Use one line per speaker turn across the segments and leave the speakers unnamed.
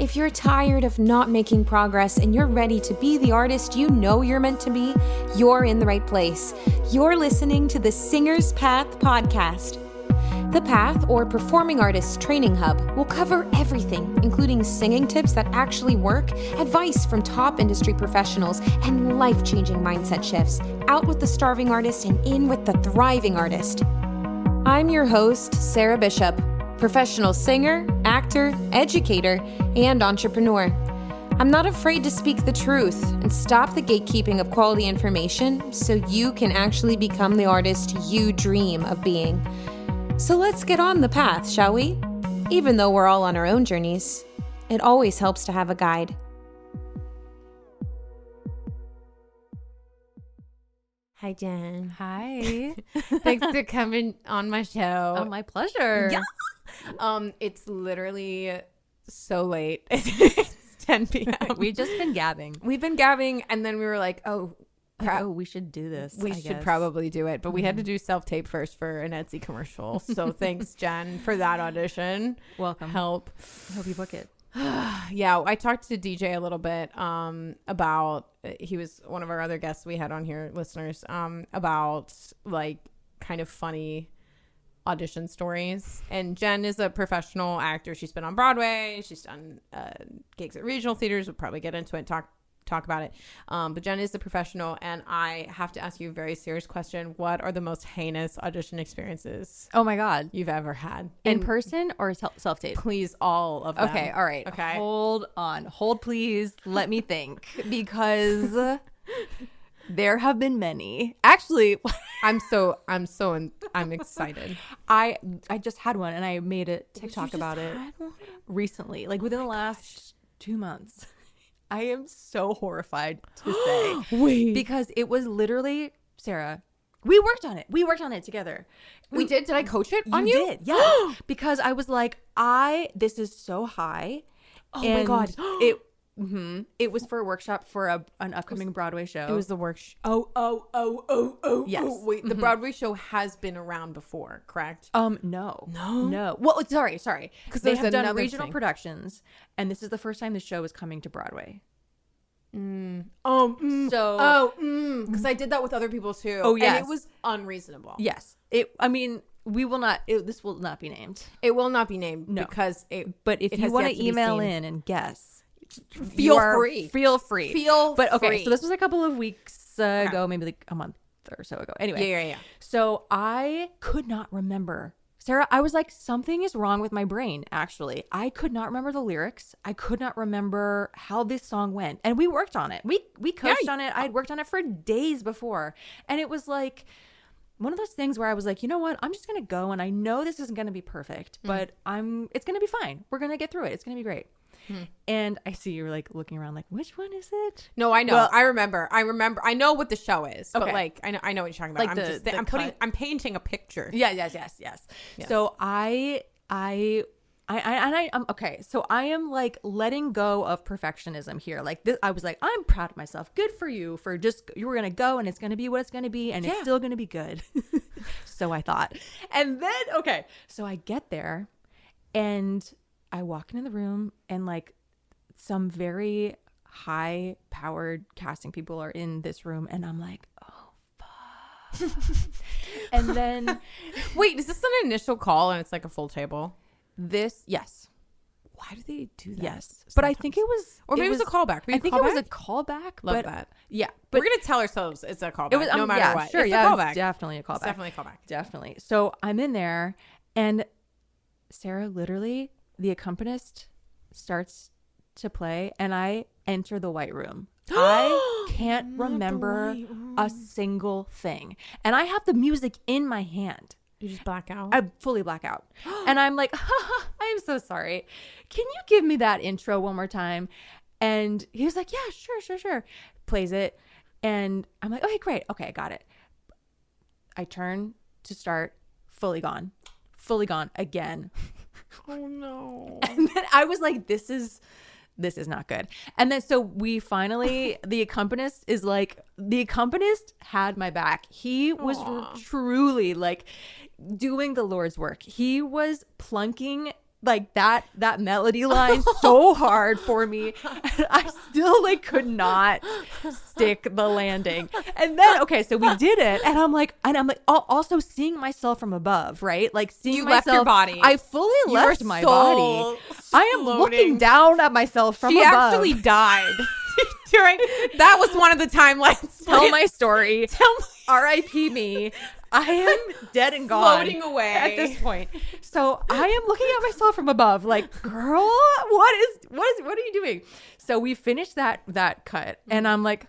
If you're tired of not making progress and you're ready to be the artist you know you're meant to be, you're in the right place. You're listening to the Singer's Path podcast. The Path, or Performing Artists Training Hub, will cover everything, including singing tips that actually work, advice from top industry professionals, and life-changing mindset shifts. Out with the starving artist and in with the thriving artist. I'm your host, Sarah Bishop, professional singer, actor, educator, and entrepreneur. I'm not afraid to speak the truth and stop the gatekeeping of quality information so you can actually become the artist you dream of being. So let's get on the path, shall we? Even though we're all on our own journeys, it always helps to have a guide. Hi, Jen.
Hi.
Thanks for coming on my show.
Oh, my pleasure.
Yeah. It's literally so late. It's 10 p.m.
We've just been gabbing.
We've been gabbing, and then we were like, oh, crap.
Oh, we should do this.
We should probably do it, but we had to do self-tape first for an Etsy commercial. So thanks, Jen, for that audition.
Welcome.
Help.
I hope you book it.
Yeah, I talked to DJ a little bit about, he was one of our other guests we had on here, listeners, about like kind of funny audition stories. And Jen is a professional actor. She's been on Broadway. She's done gigs at regional theaters. We'll probably get into it, talk about it. But Jen is the professional, and I have to ask you a very serious question. What are the most heinous audition experiences
Oh my God.
you've ever had?
In
And
person or self-tape?
please, all of them.
Okay. All right.
Okay.
Hold on. Hold, please. Let me think, because there have been many. Actually,
I'm excited.
I just had one, and I made a TikTok about it recently, like within the last 2 months. I am so horrified to say.
Wait.
Because it was literally, Sarah, we worked on it. We worked on it together.
We did? Did I coach it on you?
Did, yeah. Because I was like, this is so high.
Oh my God.
It was for a workshop for an upcoming Broadway show.
It was the workshop. Oh.
Yes.
Oh, wait, the Broadway show has been around before, correct?
No. Well, sorry. Because they
there's
have done
another
regional
thing.
productions, and this is the first time the show is coming to Broadway.
Because I did that with other people too.
Oh, yes.
And it was unreasonable.
Yes. We will not. This will not be named.
It will not be named
No.
because
But if
it
you
has
want
yet
to
to be
email
seen.
in and guess,
Feel free.
Feel free. But okay,
free.
so this was a couple of weeks ago, maybe like a month or so ago. Anyway.
Yeah.
So I could not remember. Sarah, I was like, something is wrong with my brain, actually. I could not remember the lyrics. I could not remember how this song went. And we worked on it. We coached on it. I'd worked on it for days before. And it was like one of those things where I was like, you know what? I'm just going to go, and I know this isn't going to be perfect, but it's going to be fine. We're going to get through it. It's going to be great. And I see you're like looking around like, which one is it?
No, I know.
Well,
I remember. I know what the show is. But
Okay.
like I know what you're talking about.
Like
I'm painting a picture.
Yes. So I'm okay. So I am like letting go of perfectionism here. Like this, I was like, I'm proud of myself. Good for you for just, you were going to go, and it's going to be what it's going to be, and it's still going to be good. So I thought. And then, okay. So I get there, and I walk into the room, and like some very high powered casting people are in this room, and I'm like, oh fuck. And then
Wait, is this an initial call and it's like a full table?
yes.
Why do they do that?
Yes. But I think it was,
Or maybe it was a callback.
I think it was a callback.
Love
but
that.
Yeah. But
We're gonna tell ourselves it's a callback.
it was,
no matter what.
Sure.
It's
Yeah.
a
It's
callback.
definitely a callback.
It's definitely a callback.
Definitely. So I'm in there, and Sarah, literally, the accompanist starts to play, and I enter the white room. I can't remember a single thing, and I have the music in my hand.
You just black out.
I fully black out, and I'm like, I'm so sorry. Can you give me that intro one more time? And he was like, yeah, sure. Plays it, and I'm like, okay, great. Okay, I got it. I turn to start, fully gone again.
Oh no.
And then I was like, this is not good. And then so we finally, the accompanist had my back. He was truly like doing the Lord's work. He was plunking like that melody line so hard for me. And I still like could not stick the landing. And then, okay, so we did it. And I'm like, also seeing myself from above, right? Like seeing
You
myself.
left your body.
I fully left my body. I am looking down at myself from above.
She actually died. That was one of the timelines.
Tell my story.
Tell me.
R.I.P. me. I am dead and gone.
Floating away
at this point. So I am looking at myself from above, like, girl, what are you doing? So we finished that cut, and I'm like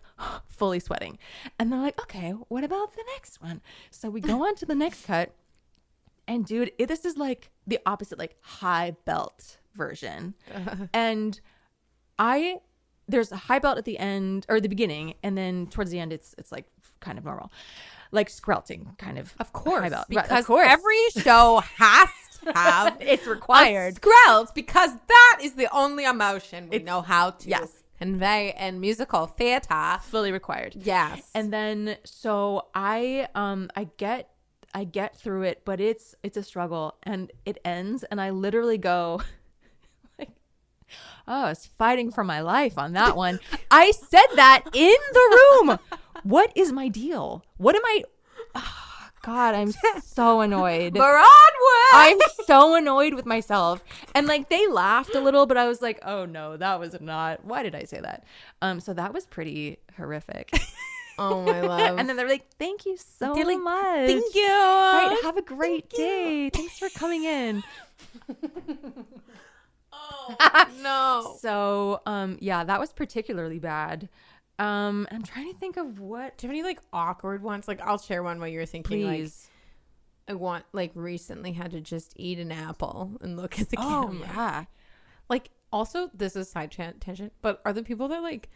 fully sweating, and they're like, okay, what about the next one? So we go on to the next cut, and dude, this is like the opposite, like high belt version, and there's a high belt at the end or the beginning, and then towards the end, it's like kind of normal. Like skrelting, kind of.
Of course.
High belt.
Because
of course.
every show has to have
it's required.
Skrelt, because that is the only emotion we know how to
yes.
convey in musical theater.
Fully required.
Yes.
And then so I get through it, but it's a struggle, and it ends, and I literally go like, oh, I was fighting for my life on that one. I said that in the room. What is my deal? What am I? Oh, God, I'm so annoyed.
Broadway!
I'm so annoyed with myself. And like they laughed a little, but I was like, oh no, that was not. Why did I say that? So that was pretty horrific.
Oh, my love.
And then they're like, thank you so
They're like,
much.
thank you.
Right, have a great day. Thanks for coming in.
Oh, no.
So, yeah, that was particularly bad. I'm trying to think of what.
Do you have any like awkward ones? Like, I'll share one while you're thinking.
Please.
Like, recently had to just eat an apple and look at the
Oh,
camera.
yeah.
Like, also, this is side tangent, but are the people that like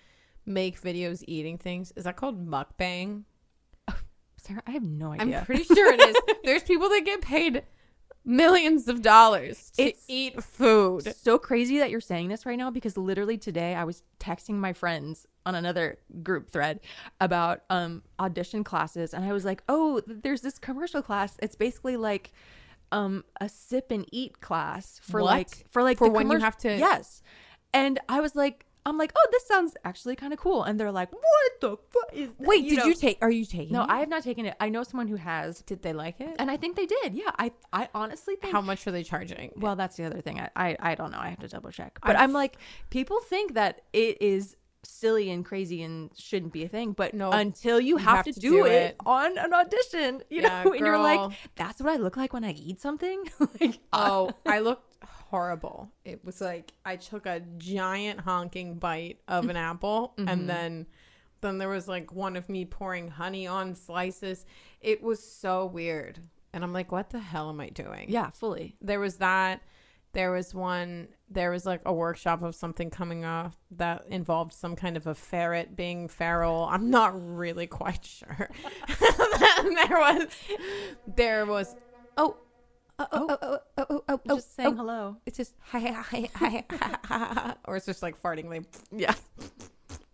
make videos eating things, is that called mukbang?
Sarah, I have no idea.
I'm pretty sure it is. There's people that get paid millions of dollars to eat food.
So crazy that you're saying this right now, because literally today I was texting my friends on another group thread about audition classes, and I was like, oh, there's this commercial class. It's basically like a sip and eat class for when
you have to.
Yes. And I'm like, oh, this sounds actually kind of cool. And they're like, what the fuck is that?
Wait, are you taking
No,
it?
I have not taken it. I know someone who has.
Did they like it?
And I think they did. Yeah. I honestly think.
How much are they charging?
Well, that's the other thing. I don't know. I have to double check. But I'm like, people think that it is silly and crazy and shouldn't be a thing, but no, until you have to do it on an audition, you know, and you're like, that's what I look like when I eat something. Like,
oh, I looked horrible. It was like I took a giant honking bite of an apple, and then there was like one of me pouring honey on slices. It was so weird, and I'm like, what the hell am I doing?
Yeah, fully.
There was that. There was like a workshop of something coming off that involved some kind of a ferret being feral. I'm not really quite sure. there was
just saying hello.
It's just hi, or it's just like farting. Like, yeah.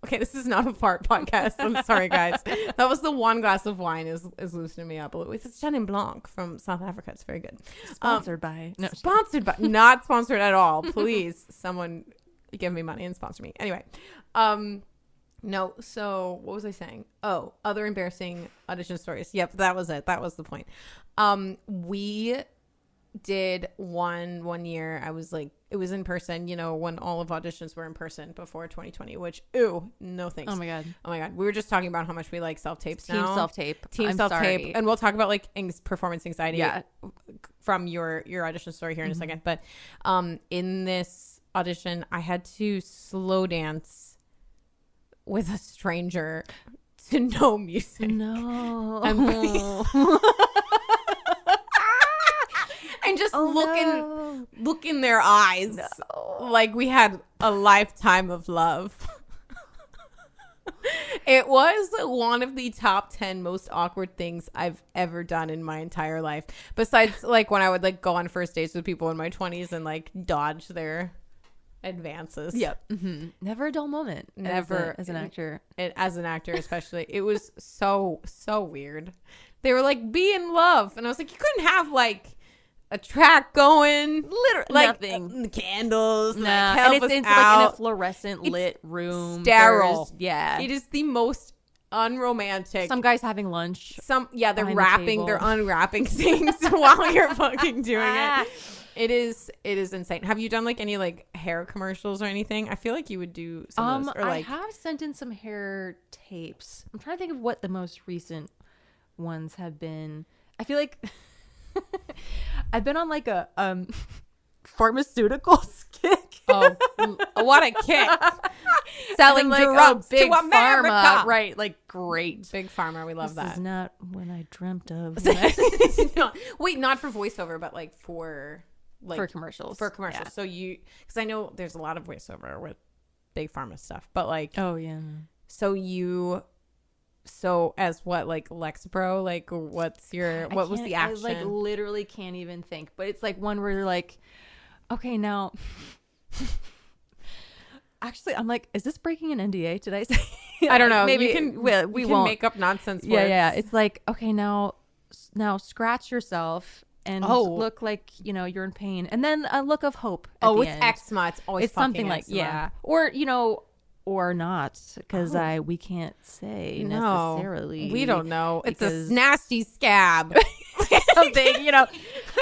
Okay, this is not a fart podcast. I'm sorry, guys. That was the one glass of wine is loosening me up a little. It's Chenin Blanc from South Africa. It's very good.
Sponsored by. No,
not sponsored at all. Please, someone give me money and sponsor me. Anyway, no. So what was I saying? Oh, other embarrassing audition stories. Yep, that was it. That was the point. We did one year. I was like, it was in person, you know, when all of auditions were in person before 2020, which, no thanks.
Oh my god.
We were just talking about how much we like self-tapes now. Team self-tape.
Sorry.
And we'll talk about like performance anxiety from your audition story here in a second. But in this audition, I had to slow dance with a stranger to no music.
No.
And just look in their eyes like we had a lifetime of love. It was one of the top 10 most awkward things I've ever done in my entire life. Besides, like, when I would like go on first dates with people in my 20s and like dodge their advances.
Yep. Mm-hmm. Never a dull moment.
Never
as an actor.
As an actor, especially, it was so weird. They were like, "Be in love," and I was like, "You couldn't have like a track going.
Literally
like
nothing.
Candles.
No,
Like, help
and
us
it's
out.
like in a fluorescent lit room.
Sterile.
Yeah.
It is the most unromantic.
Some guy's having lunch.
They're
behind the
wrapping,
table.
they're unwrapping things while you're fucking doing it. It is insane. Have you done like any like hair commercials or anything? I feel like you would do some of those. Or like,
I have sent in some hair tapes. I'm trying to think of what the most recent ones have been. I feel like I've been on like a pharmaceuticals kick.
oh, what a kick. Selling
like,
drugs
big
to America.
pharma. Right, like great.
Big pharma, we love
This
that.
is not what I dreamt of.
No, wait, not for voiceover, but like for
commercials.
For commercials.
Yeah.
So because I know there's a lot of voiceover with big pharma stuff, but like,
Oh yeah.
So as what, like Lexapro, like what was the action?
I like literally can't even think, but it's like one where you're like, okay, now actually I'm like, is this breaking an NDA? Did I say?
I don't know.
Maybe
we can
won't
make up nonsense words.
Yeah. It's like, okay, now scratch yourself and look like, you're in pain, and then a look of hope at the
it's
end.
eczema. It's always
It's something like
eczema.
or not, because we can't say necessarily.
We don't know. It's
because-
a nasty scab.
something,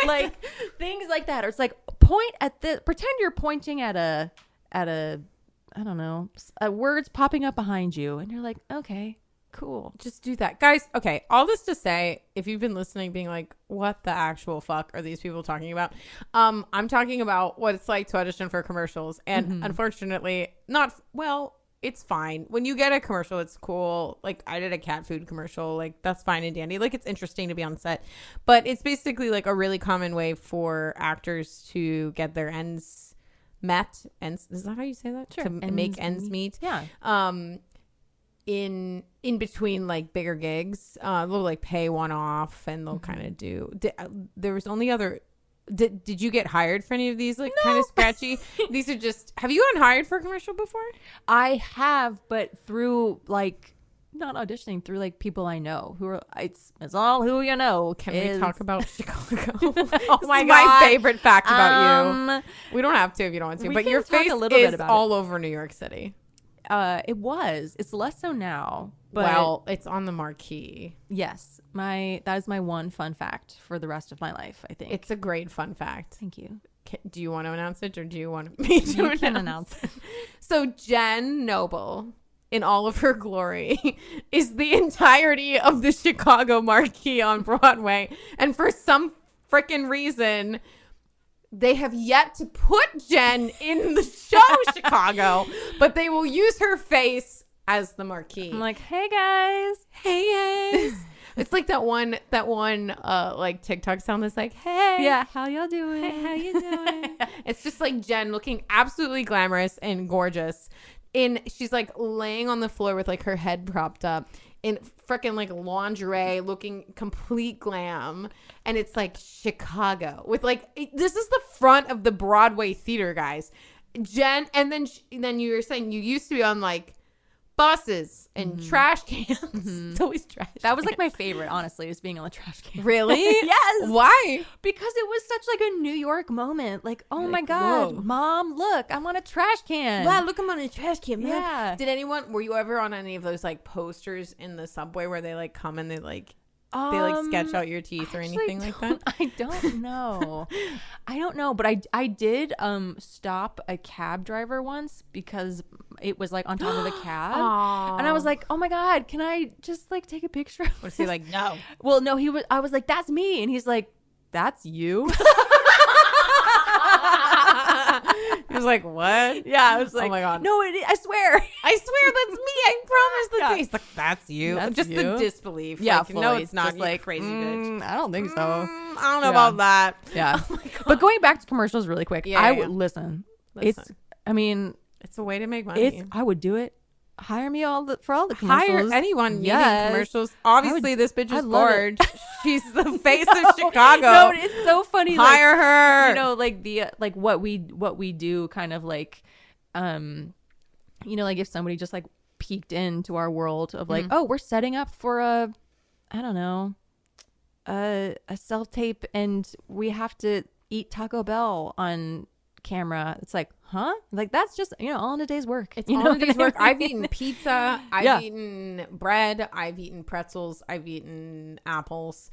like things like that. Or it's like pretend you're pointing at a I don't know, words popping up behind you, and you're like, okay, cool.
Just do that, guys. Okay, all this to say, if you've been listening being like, what the actual fuck are these people talking about, I'm talking about what it's like to audition for commercials, and unfortunately it's fine. When you get a commercial, it's cool. Like, I did a cat food commercial, like that's fine and dandy, like it's interesting to be on set, but it's basically like a really common way for actors to get their ends met. And is that how you say that?
Sure.
To make ends meet.
Yeah.
In between like bigger gigs, they'll like pay one off, and they'll kind of do. There was only other. Did you get hired for any of these like kind of scratchy? These are just. Have you gotten hired for a commercial before?
I have, but through like not auditioning, through like people I know who are. It's all who you know.
Can we talk about Chicago?
Oh my god,
my favorite fact about you. We don't have to if you don't want to,
we
but
can
your
talk
face
a little
is
bit about
all over New York City.
It's less so now, but
Well, it's on the marquee.
yes, that is my one fun fact for the rest of my life, I think.
It's a great fun fact.
Thank you.
Do you want to announce it, or do you want me to
You can announce it.
So Jenn Noble, in all of her glory, is the entirety of the Chicago marquee on Broadway, and for some freaking reason, they have yet to put Jenn in the show Chicago, but they will use her face as the marquee.
I'm like, hey guys.
It's like that one like TikTok sound that's like, hey.
Yeah, how y'all doing?
Hey, how you doing? It's just like Jenn looking absolutely glamorous and gorgeous. She's like laying on the floor with like her head propped up in freaking like lingerie, looking complete glam, and it's like Chicago with like this is the front of the Broadway theater, guys. Jenn, and then you were saying you used to be on like buses and trash cans. It's always trash.
That was
cans.
like my favorite, honestly, is being on the trash can.
Really?
Yes.
Why?
Because it was such like a New York moment. Like, oh my
Like,
God,
whoa.
Mom, look, I'm on a trash can.
Wow, look, I'm on a trash can, man.
Yeah.
Were you ever on any of those like posters in the subway where they like come and they like sketch out your teeth or anything like that?
I don't know. I don't know, but I did stop a cab driver once because it was like on top of the cab.
Aww.
And I was like, oh my God, can I just like take a picture?
Was he like, no?
Well, no, I was like, that's me. And he's like, that's you?
He was like, what?
Yeah, I was like,
oh my God.
No, I swear.
I swear that's me. I promise that's me. He's like, that's you.
That's
just
you?
the disbelief.
Yeah,
like, no,
fully.
it's not.
Just
You
like,
crazy bitch.
I don't think so.
I don't know about that.
Yeah.
Oh my God.
But going back to commercials really quick,
Yeah,
I
yeah,
would
yeah.
listen.
Listen.
It's
a way to make money.
I would do it. Hire me for all the commercials.
Hire anyone needing
Yes.
commercials. Obviously, this bitch
I
is
love
bored.
it.
She's the face of Chicago.
No, but it's so funny.
Hire her.
You know, like the like what we do, kind of like, you know, like if somebody just like peeked into our world of like, oh, we're setting up for I don't know, a self-tape and we have to eat Taco Bell on camera. It's like, huh? Like, that's just, all in a day's work.
It's all in a day's work. I've eaten pizza. I've
Yeah.
eaten bread. I've eaten pretzels. I've eaten apples.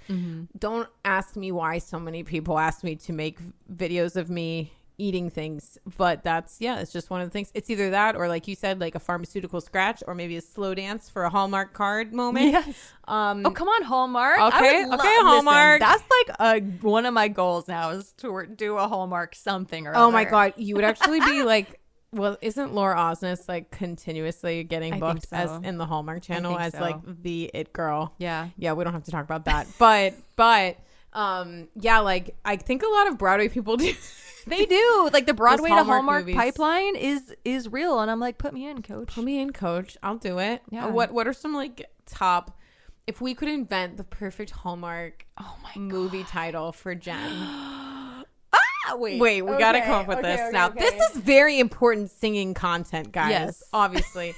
Don't ask me why so many people ask me to make videos of me eating things, but it's just one of the things. It's either that or, like you said, like a pharmaceutical scratch, or maybe a slow dance for a Hallmark card moment.
Yes. Oh, come on, Hallmark.
Okay, Hallmark.
That's like one of my goals now is to do a Hallmark something or
Oh my
other.
God, you would actually be like, well, isn't Laura Osnes like continuously getting
I
booked
think so.
as in the Hallmark Channel
think
as
so.
like the it girl?
Yeah.
Yeah, we don't have to talk about that. But yeah, like I think a lot of Broadway people do.
They do. Like the Broadway to
Hallmark
Hallmark
movies.
pipeline is real, and I'm like, put me in, coach.
Put me in, coach. I'll do it.
Yeah.
What are some like top? If we could invent the perfect Hallmark movie title for Jenn.
Wait,
Wait, we got to come up with this now.
okay.
This is very important singing content, guys.
Yes.
Obviously.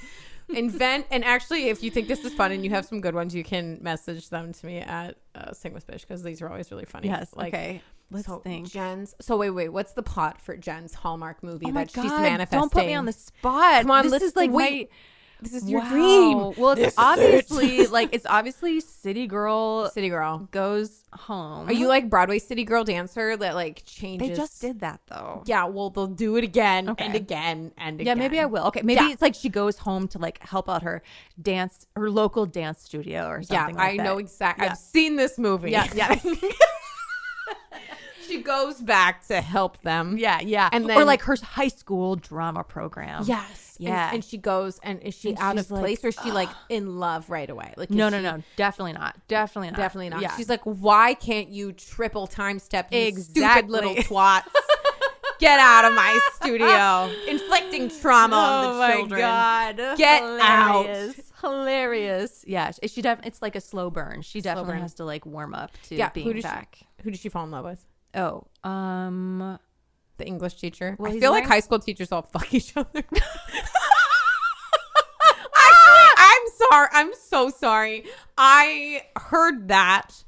Invent, and actually, if you think this is fun and you have some good ones, you can message them to me at Sing with Bish, because these are always really funny.
Yes.
Like,
Okay. Let's think.
Jenn's. So wait. What's the plot for Jenn's Hallmark movie
Oh my
that
God,
she's manifesting?
don't put me on the spot.
Come on,
this
let's
is like
wait.
my.
This is your
Wow.
dream.
Well,
This
it's
is
obviously it's obviously City Girl
City Girl.
goes home.
Are you like Broadway City Girl dancer that like changes?
They just did that though.
Yeah, well, they'll do it again
Okay.
and again and again.
Yeah, maybe I will. Okay, maybe
Yeah.
it's like she goes home to like help out her local dance studio or
Yeah,
something. like
I know
that.
exactly.
Yeah.
I've seen this movie.
Yeah.
She goes back to help them.
Yeah.
And
or
then-
like her high school drama program.
Yes.
Yeah.
And she goes, and is she
And
out of
she's like,
place, or is she like in love right away? Like, is
No,
she-
definitely not. Definitely not.
Definitely not.
Yeah.
She's like, why can't you triple time step, you stupid
Exactly.
little twats? Get out of my studio. Inflicting trauma on the children.
God.
Get
Hilarious. Hilarious. Yeah. It's like a slow burn. She definitely
burn.
has to like warm up to
Yeah,
being back.
Who did she fall in love with?
Oh,
The English teacher.
Well,
I
he's
feel like
wearing-
high school teachers all fuck each other. I'm sorry. I'm so sorry. I heard that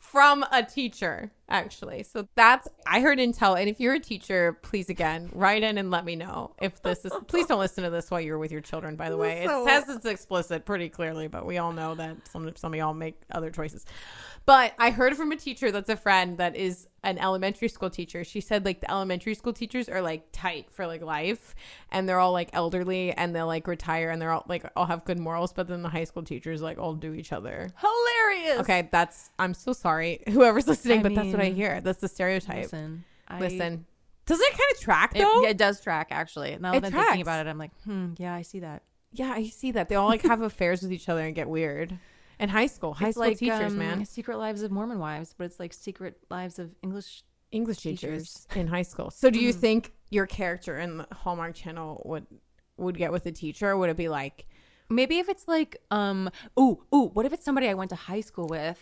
from a teacher, actually. So I heard intel. And if you're a teacher, please again, write in and let me know if this is, please don't listen to this while you're with your children, by the way. It says it's explicit pretty clearly, but we all know that some of y'all make other choices. But I heard from a teacher that's a friend that is an elementary school teacher. She said like the elementary school teachers are like tight for like life, and they're all like elderly, and they'll like retire, and they're all have good morals. But then the high school teachers like all do each other.
hilarious.
Okay, I'm so sorry whoever's listening, but that's what I
mean,
hear. That's the stereotype.
Listen.
Doesn't it kind of track though?
It does track actually. Now
It
that I'm
tracks.
thinking about it, I'm like, yeah, I see that.
Yeah, I see that. They all like have affairs with each other and get weird. In high school
Like
teachers, man.
Secret Lives of Mormon Wives, but it's like Secret Lives of English
English teachers in high school. So do you think your character in the Hallmark Channel would get with a teacher? Or would it be like,
Maybe if it's like, what if it's somebody I went to high school with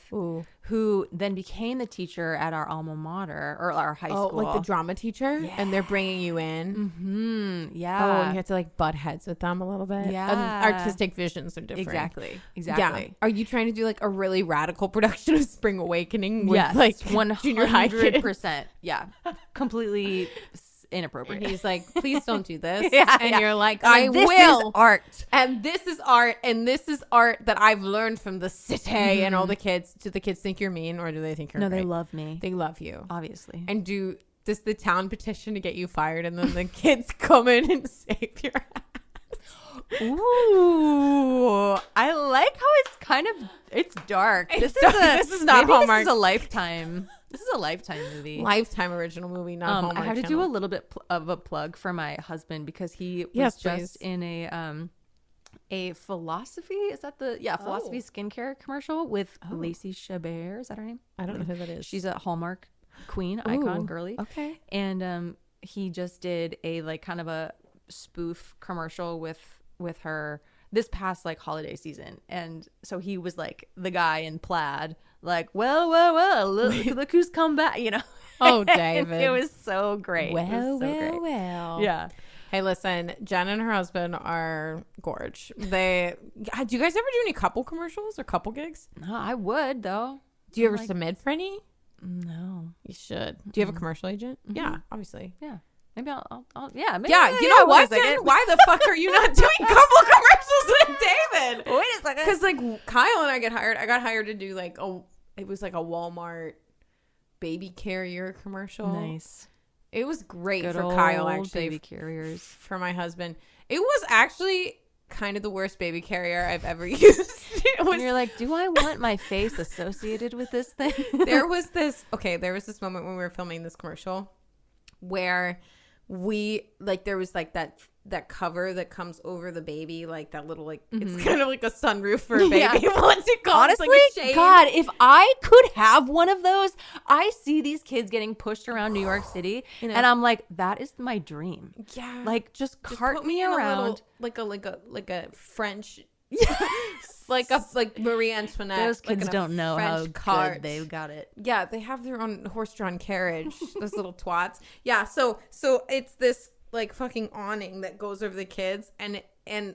who then became the teacher at our alma mater or our high school?
like the drama teacher, and they're bringing you in?
Yeah.
Oh, and you have to like butt heads with them a little bit.
Yeah.
Artistic visions are different.
Exactly.
Yeah. Are you trying to do like a really radical production of Spring Awakening with
Yes,
like junior high kids?
100%. Yeah. Completely inappropriate.
And he's like, please don't do this.
Yeah,
and
yeah.
you're like,
I'm
I
like,
will.
This is art.
And this is art, and this is art that I've learned from the city. And all the kids, do the kids think you're mean, or do they think you're
No,
great?
they love me.
They love you.
Obviously.
And does the town petition to get you fired, and then the kids come in and save your ass?
Ooh, I like how it's dark.
It's
This
dark.
is
This is not
maybe
Hallmark.
This is a Lifetime. This is a Lifetime movie.
Lifetime original movie, not Hallmark
I have to do
Channel.
a little bit of a plug for my husband because he was
Yes,
just
please.
in a philosophy. Is that philosophy skincare commercial with Lacey Chabert? Is that her name?
I don't know who that is.
She's a Hallmark queen, icon,
Ooh,
girly.
okay.
And he just did a like kind of a spoof commercial with her this past like holiday season, and so he was like the guy in plaid, like well, look who's come back, you know.
Oh,
And
David.
it was so great. It was
Well,
so
well,
great.
well.
Yeah.
Hey, listen, Jen and her husband are gorge. Do you guys ever do any couple commercials or couple gigs?
No, I would though.
Do you ever submit for any?
No.
You should. Do you have a commercial agent? Mm-hmm. Yeah, obviously.
Yeah. Maybe I'll yeah. Maybe,
yeah, you know what, Jen? Why the fuck are you not doing couple commercials with David?
Wait a second.
Because, like, Kyle and I got hired to do, like, it was like a Walmart baby carrier commercial.
Nice.
It was great
Good
for
old
Kyle, actually.
Baby carriers.
For my husband. It was actually kind of the worst baby carrier I've ever used.
And you're like, do I want my face associated with this thing?
There was this moment when we were filming this commercial where there was like that cover that comes over the baby, like that little, like, it's kind of like a sunroof for a baby. Yeah. What's it called?
Honestly,
it's like a shade.
God, if I could have one of those, I see these kids getting pushed around New York City, and I'm like, that is my dream.
Yeah,
like just cart
put
me around,
like a French. like Marie Antoinette.
Those kids
like
don't know
French
how good they've got it.
Yeah, they have their own horse-drawn carriage. Those little twats. Yeah, so it's this like fucking awning that goes over the kids and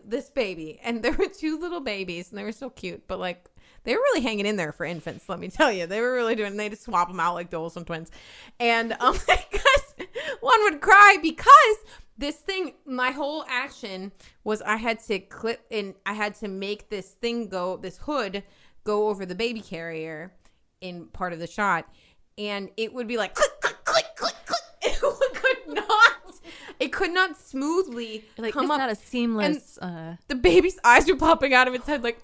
this baby, and there were two little babies, and they were so cute, but like they were really hanging in there for infants. Let me tell you, they were really doing. They just swap them out like the Olsen twins, and because one would cry because. This thing, my whole action was I had to clip and I had to make this hood go over the baby carrier in part of the shot. And it would be like, click, click, click, click, click. It could not smoothly come up.
It's not a seamless.
The baby's eyes were popping out of its head like,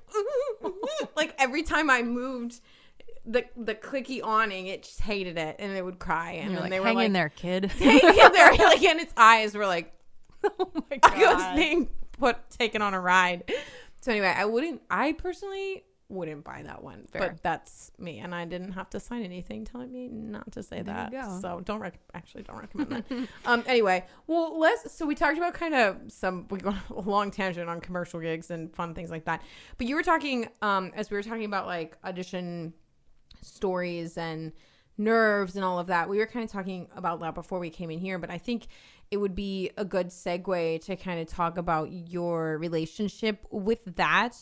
like every time I moved the clicky awning, it just hated it, and it would cry, and then they were
hang
like,
in there, kid.
Hang in there, like, and its eyes were like,
oh my God.
I was being taken on a ride. So anyway, I personally wouldn't buy that one. Fair. But that's me, and I didn't have to sign anything telling me not to say that. So don't recommend that. Anyway, well, so we talked about kind of we go a long tangent on commercial gigs and fun things like that. But you were talking as we were talking about like audition stories and nerves and all of that. We were kind of talking about that before we came in here, but I think it would be a good segue to kind of talk about your relationship with that,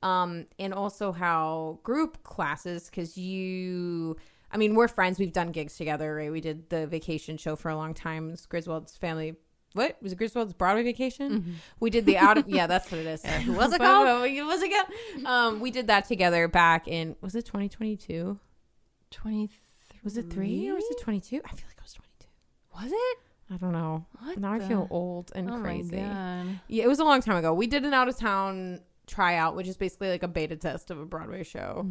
and also how group classes, because we're friends. We've done gigs together, right? We did the vacation show for a long time. It's Griswold's family. What was it? Griswold's Broadway vacation? Mm-hmm. We did the yeah, that's what it is.
Who was it called?
We did that together back in, was it 2022?
23?
Was it 3 or was it 22? I feel like it was 22.
Was it?
I don't know. Now I feel old and crazy.
My God.
Yeah, it was a long time ago. We did an out of town tryout, which is basically like a beta test of a Broadway show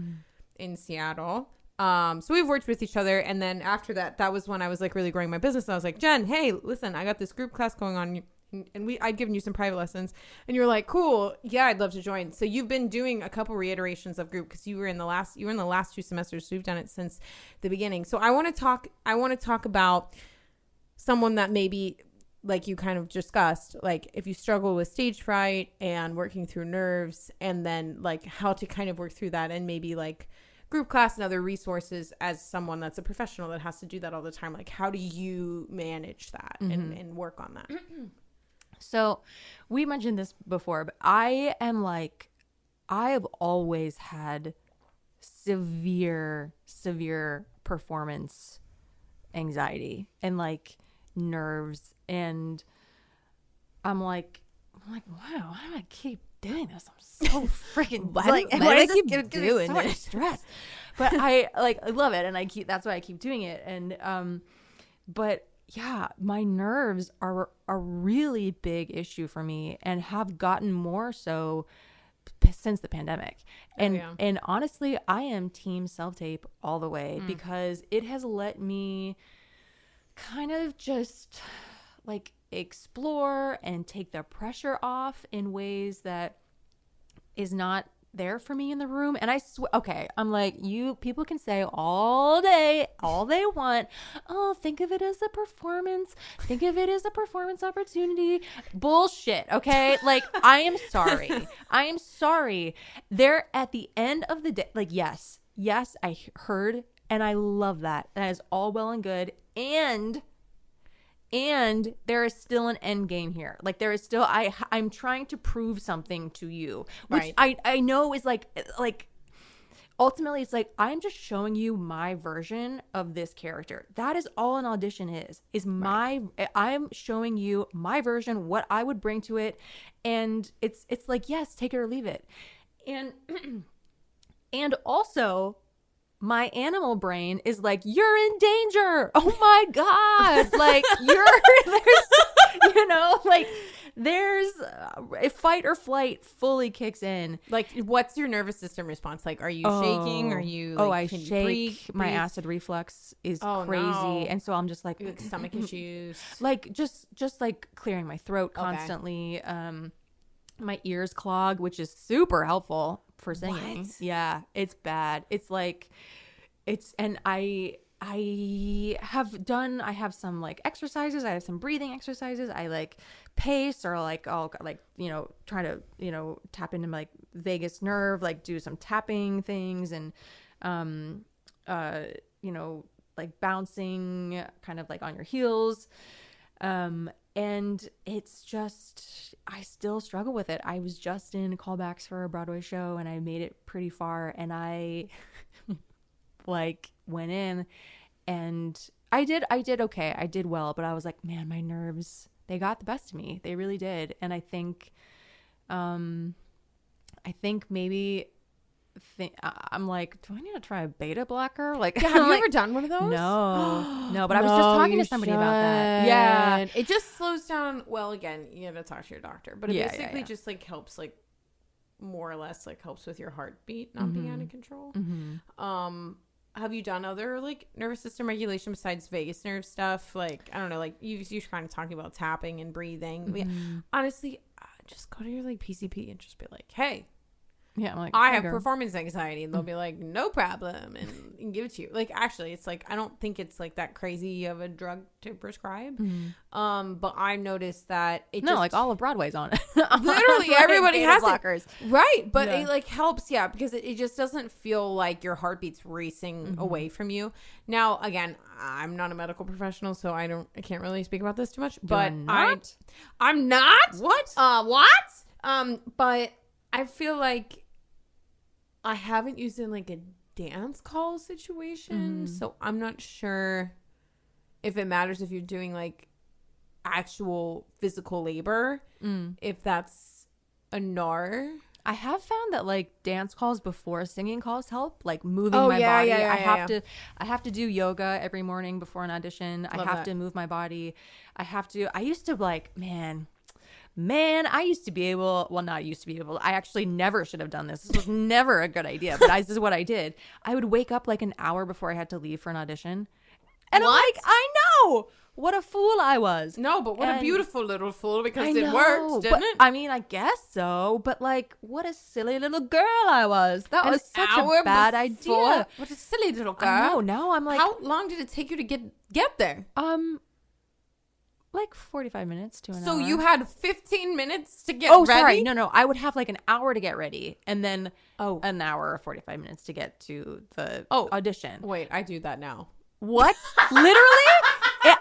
in Seattle. So we've worked with each other, and then after that was when I was like really growing my business. And I was like, Jen, hey, listen, I got this group class going on, and I'd given you some private lessons, and you're like, cool, yeah, I'd love to join. So you've been doing a couple reiterations of group because you were in the last 2 semesters, so you've done it since the beginning. So I want to talk about someone that maybe, like you kind of discussed, like if you struggle with stage fright and working through nerves, and then like how to kind of work through that, and maybe like group class and other resources as someone that's a professional that has to do that all the time. Like, how do you manage that and work on that?
So we mentioned this before, but I have always had severe performance anxiety and like nerves, and I'm like, wow, why do I keep doing this? I'm so freaking
why do I keep doing
so much stress? But I love it, and that's why I keep doing it. And but yeah, my nerves are a really big issue for me, and have gotten more so since the pandemic. And honestly, I am team self-tape all the way, because it has let me kind of just like explore and take the pressure off in ways that is not there for me in the room. And I swear, okay, I'm like, people can say all day, all they want, oh, think of it as a performance, think of it as a performance opportunity. Bullshit. Okay. Like, I am sorry. There, at the end of the day, like, yes, I heard, and I love that. That is all well and good. And there is still an end game here. Like, there is still, I'm trying to prove something to you, which I know is like ultimately it's like, I'm just showing you my version of this character. That is all an audition is my, I'm showing you my version, what I would bring to it. And it's like, yes, take it or leave it. And, and also my animal brain is like, you're in danger. Oh my God. Like there's a fight or flight fully kicks in.
Like, what's your nervous system response? Like, are you shaking? Are you
I shake. My acid reflux is crazy.
No.
And so I'm just like
stomach issues.
Like just like clearing my throat constantly. My ears clog, which is super helpful for singing.
What?
Yeah, it's bad. It's like and I have some like exercises. I have some breathing exercises. I like pace, or like I'll like, try to, tap into my like vagus nerve, like do some tapping things, and like bouncing kind of like on your heels. And it's just, I still struggle with it. I was just in callbacks for a Broadway show and I made it pretty far, and I like went in and I did okay. I did well, but I was like, man, my nerves, they got the best of me. They really did. And I think maybe I'm like, do I need to try a beta blocker? Like,
Yeah, have you ever done one of those?
No, but I was just talking to somebody about that. Yeah.
It just slows down. Well, again, you gotta talk to your doctor, but it basically just like helps, like more or less like helps with your heartbeat not being out of control. Have you done other like nervous system regulation besides vagus nerve stuff? Like, I don't know, like you're kind of talking about tapping and breathing. Honestly, just go to your like PCP and just be like, hey,
yeah, I'm like,
I have performance anxiety, and they'll be like, no problem, and give it to you. Like, actually, it's like, I don't think it's like that crazy of a drug to prescribe. But I noticed that
like all of Broadway's on it.
Literally everybody has
blockers.
Right, but it like helps, because it just doesn't feel like your heartbeat's racing away from you. Now, again, I'm not a medical professional, so I can't really speak about this too much. But I'm not.
What?
But I feel like I haven't used it in like a dance call situation, so I'm not sure if it matters if you're doing like actual physical labor, if that's a NAR.
I have found that like dance calls before singing calls help, like moving my body. I have to do yoga every morning before an audition. I have to move my body. I used to like, I used to be able, I actually never should have done this. This was never a good idea, but this is what I did. I would wake up like an hour before I had to leave for an audition. And I'm like, I know. What a fool I was.
No, but what a beautiful little fool, because it worked, didn't it?
I mean, I guess so. But like, what a silly little girl I was. That was such a bad idea.
What a silly little girl.
I know. Now I'm like,
how long did it take you to get there?
Like 45 minutes to an hour.
So you had 15 minutes to get ready?
Oh, sorry. No. I would have like an hour to get ready, and then an hour or 45 minutes to get to the audition.
Wait, I do that now.
What? Literally?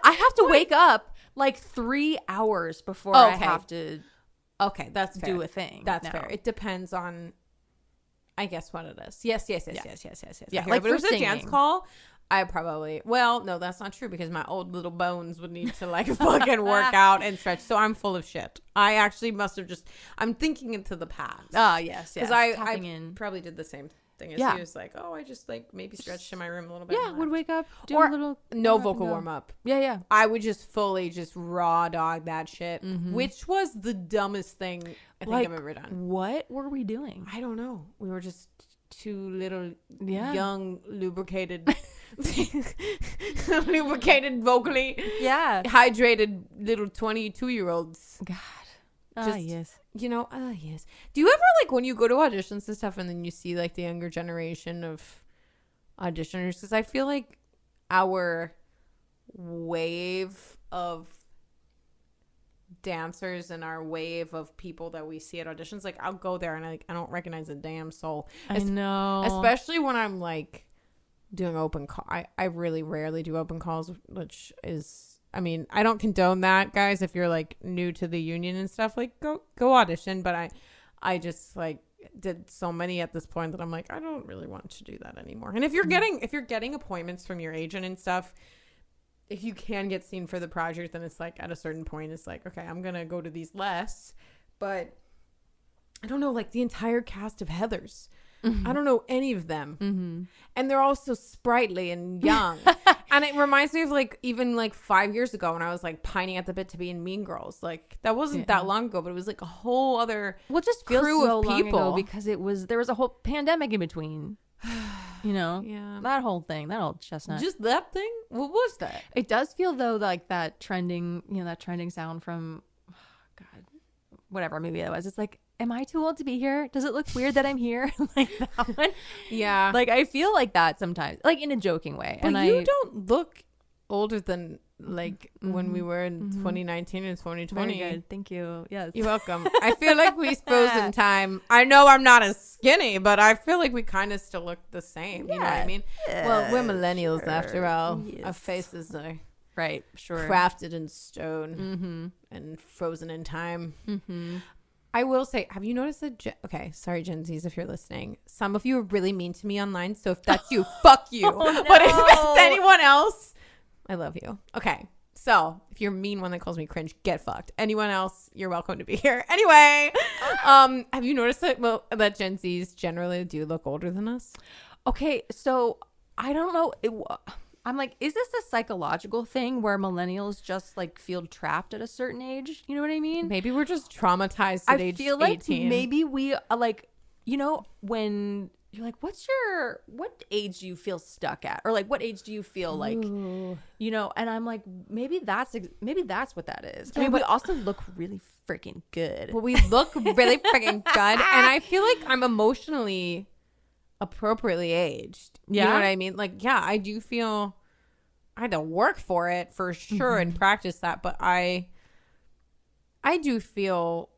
I have to wake up like 3 hours before I have to
that's fair.
do a thing.
That's fair. It depends on, I guess, what it is. Yes. Yeah,
like
but if it was a dance call, I probably, no, that's not true, because my old little bones would need to like fucking work out and stretch. So I'm full of shit. I actually must have I'm thinking into the past.
Yes.
Because I probably did the same thing as you. Was like, I just like maybe stretched in my room a little bit.
Yeah, would wake up, do a little.
No vocal warm up.
Yeah.
I would just fully raw dog that shit, which was the dumbest thing I think I've ever done.
What were we doing?
I don't know. We were just two little young lubricated vocally hydrated little 22-year-olds.
God. Yes.
Yes. Do you ever like when you go to auditions and stuff, and then you see like the younger generation of auditioners? Because I feel like our wave of dancers and our wave of people that we see at auditions, like I'll go there and I don't recognize a damn soul.
I know.
Especially when I'm like doing open call. I really rarely do open calls, which is, I mean, I don't condone that, guys. If you're like new to the union and stuff, like go audition. But I just like, did so many at this point that I'm like, I don't really want to do that anymore. And if you're getting appointments from your agent and stuff, if you can get seen for the project, then it's like at a certain point, it's like, okay, I'm going to go to these less. But I don't know, like the entire cast of Heathers. I don't know any of them. And they're all so sprightly and young. And it reminds me of like even like 5 years ago when I was like pining at the bit to be in Mean Girls. Like that wasn't that long ago, but it was like a whole other
just feels
crew
so
of people
long ago because there was a whole pandemic in between. You know, that whole thing, that old chestnut.
Just that thing. What was that?
It does feel though like that trending sound from whatever movie that was. It's like, am I too old to be here? Does it look weird that I'm here? Like that one. Yeah. Like I feel like that sometimes, like in a joking way.
But you don't look older than like when we were in 2019 and 2020.
Very good. Thank you. Yes.
You're welcome. I feel like we froze in time. I know I'm not as skinny, but I feel like we kind of still look the same. You know what I mean? Well, we're millennials after all. Yes. Our faces are crafted in stone and frozen in time. I will say, have you noticed that? Okay, sorry, Gen Zs, if you're listening. Some of you are really mean to me online. So if that's you, fuck you. Oh, no. But if it's anyone else, I love you. Okay, so if you're mean one that calls me cringe, get fucked. Anyone else, you're welcome to be here. Anyway, have you noticed that that Gen Zs generally do look older than us?
Okay, so I don't know. I'm like, is this a psychological thing where millennials just like feel trapped at a certain age? You know what I mean?
Maybe we're just traumatized at age 18. I feel like
maybe we are like, you know, when you're like, what age do you feel stuck at? Or like, what age do you feel like, you know? And I'm like, maybe that's what that is. I mean, we also look really freaking good.
Well, we look really freaking good. And I feel like I'm emotionally appropriately aged. You know what I mean? Like, yeah, I do feel I had to work for it for sure and practice that, but I do feel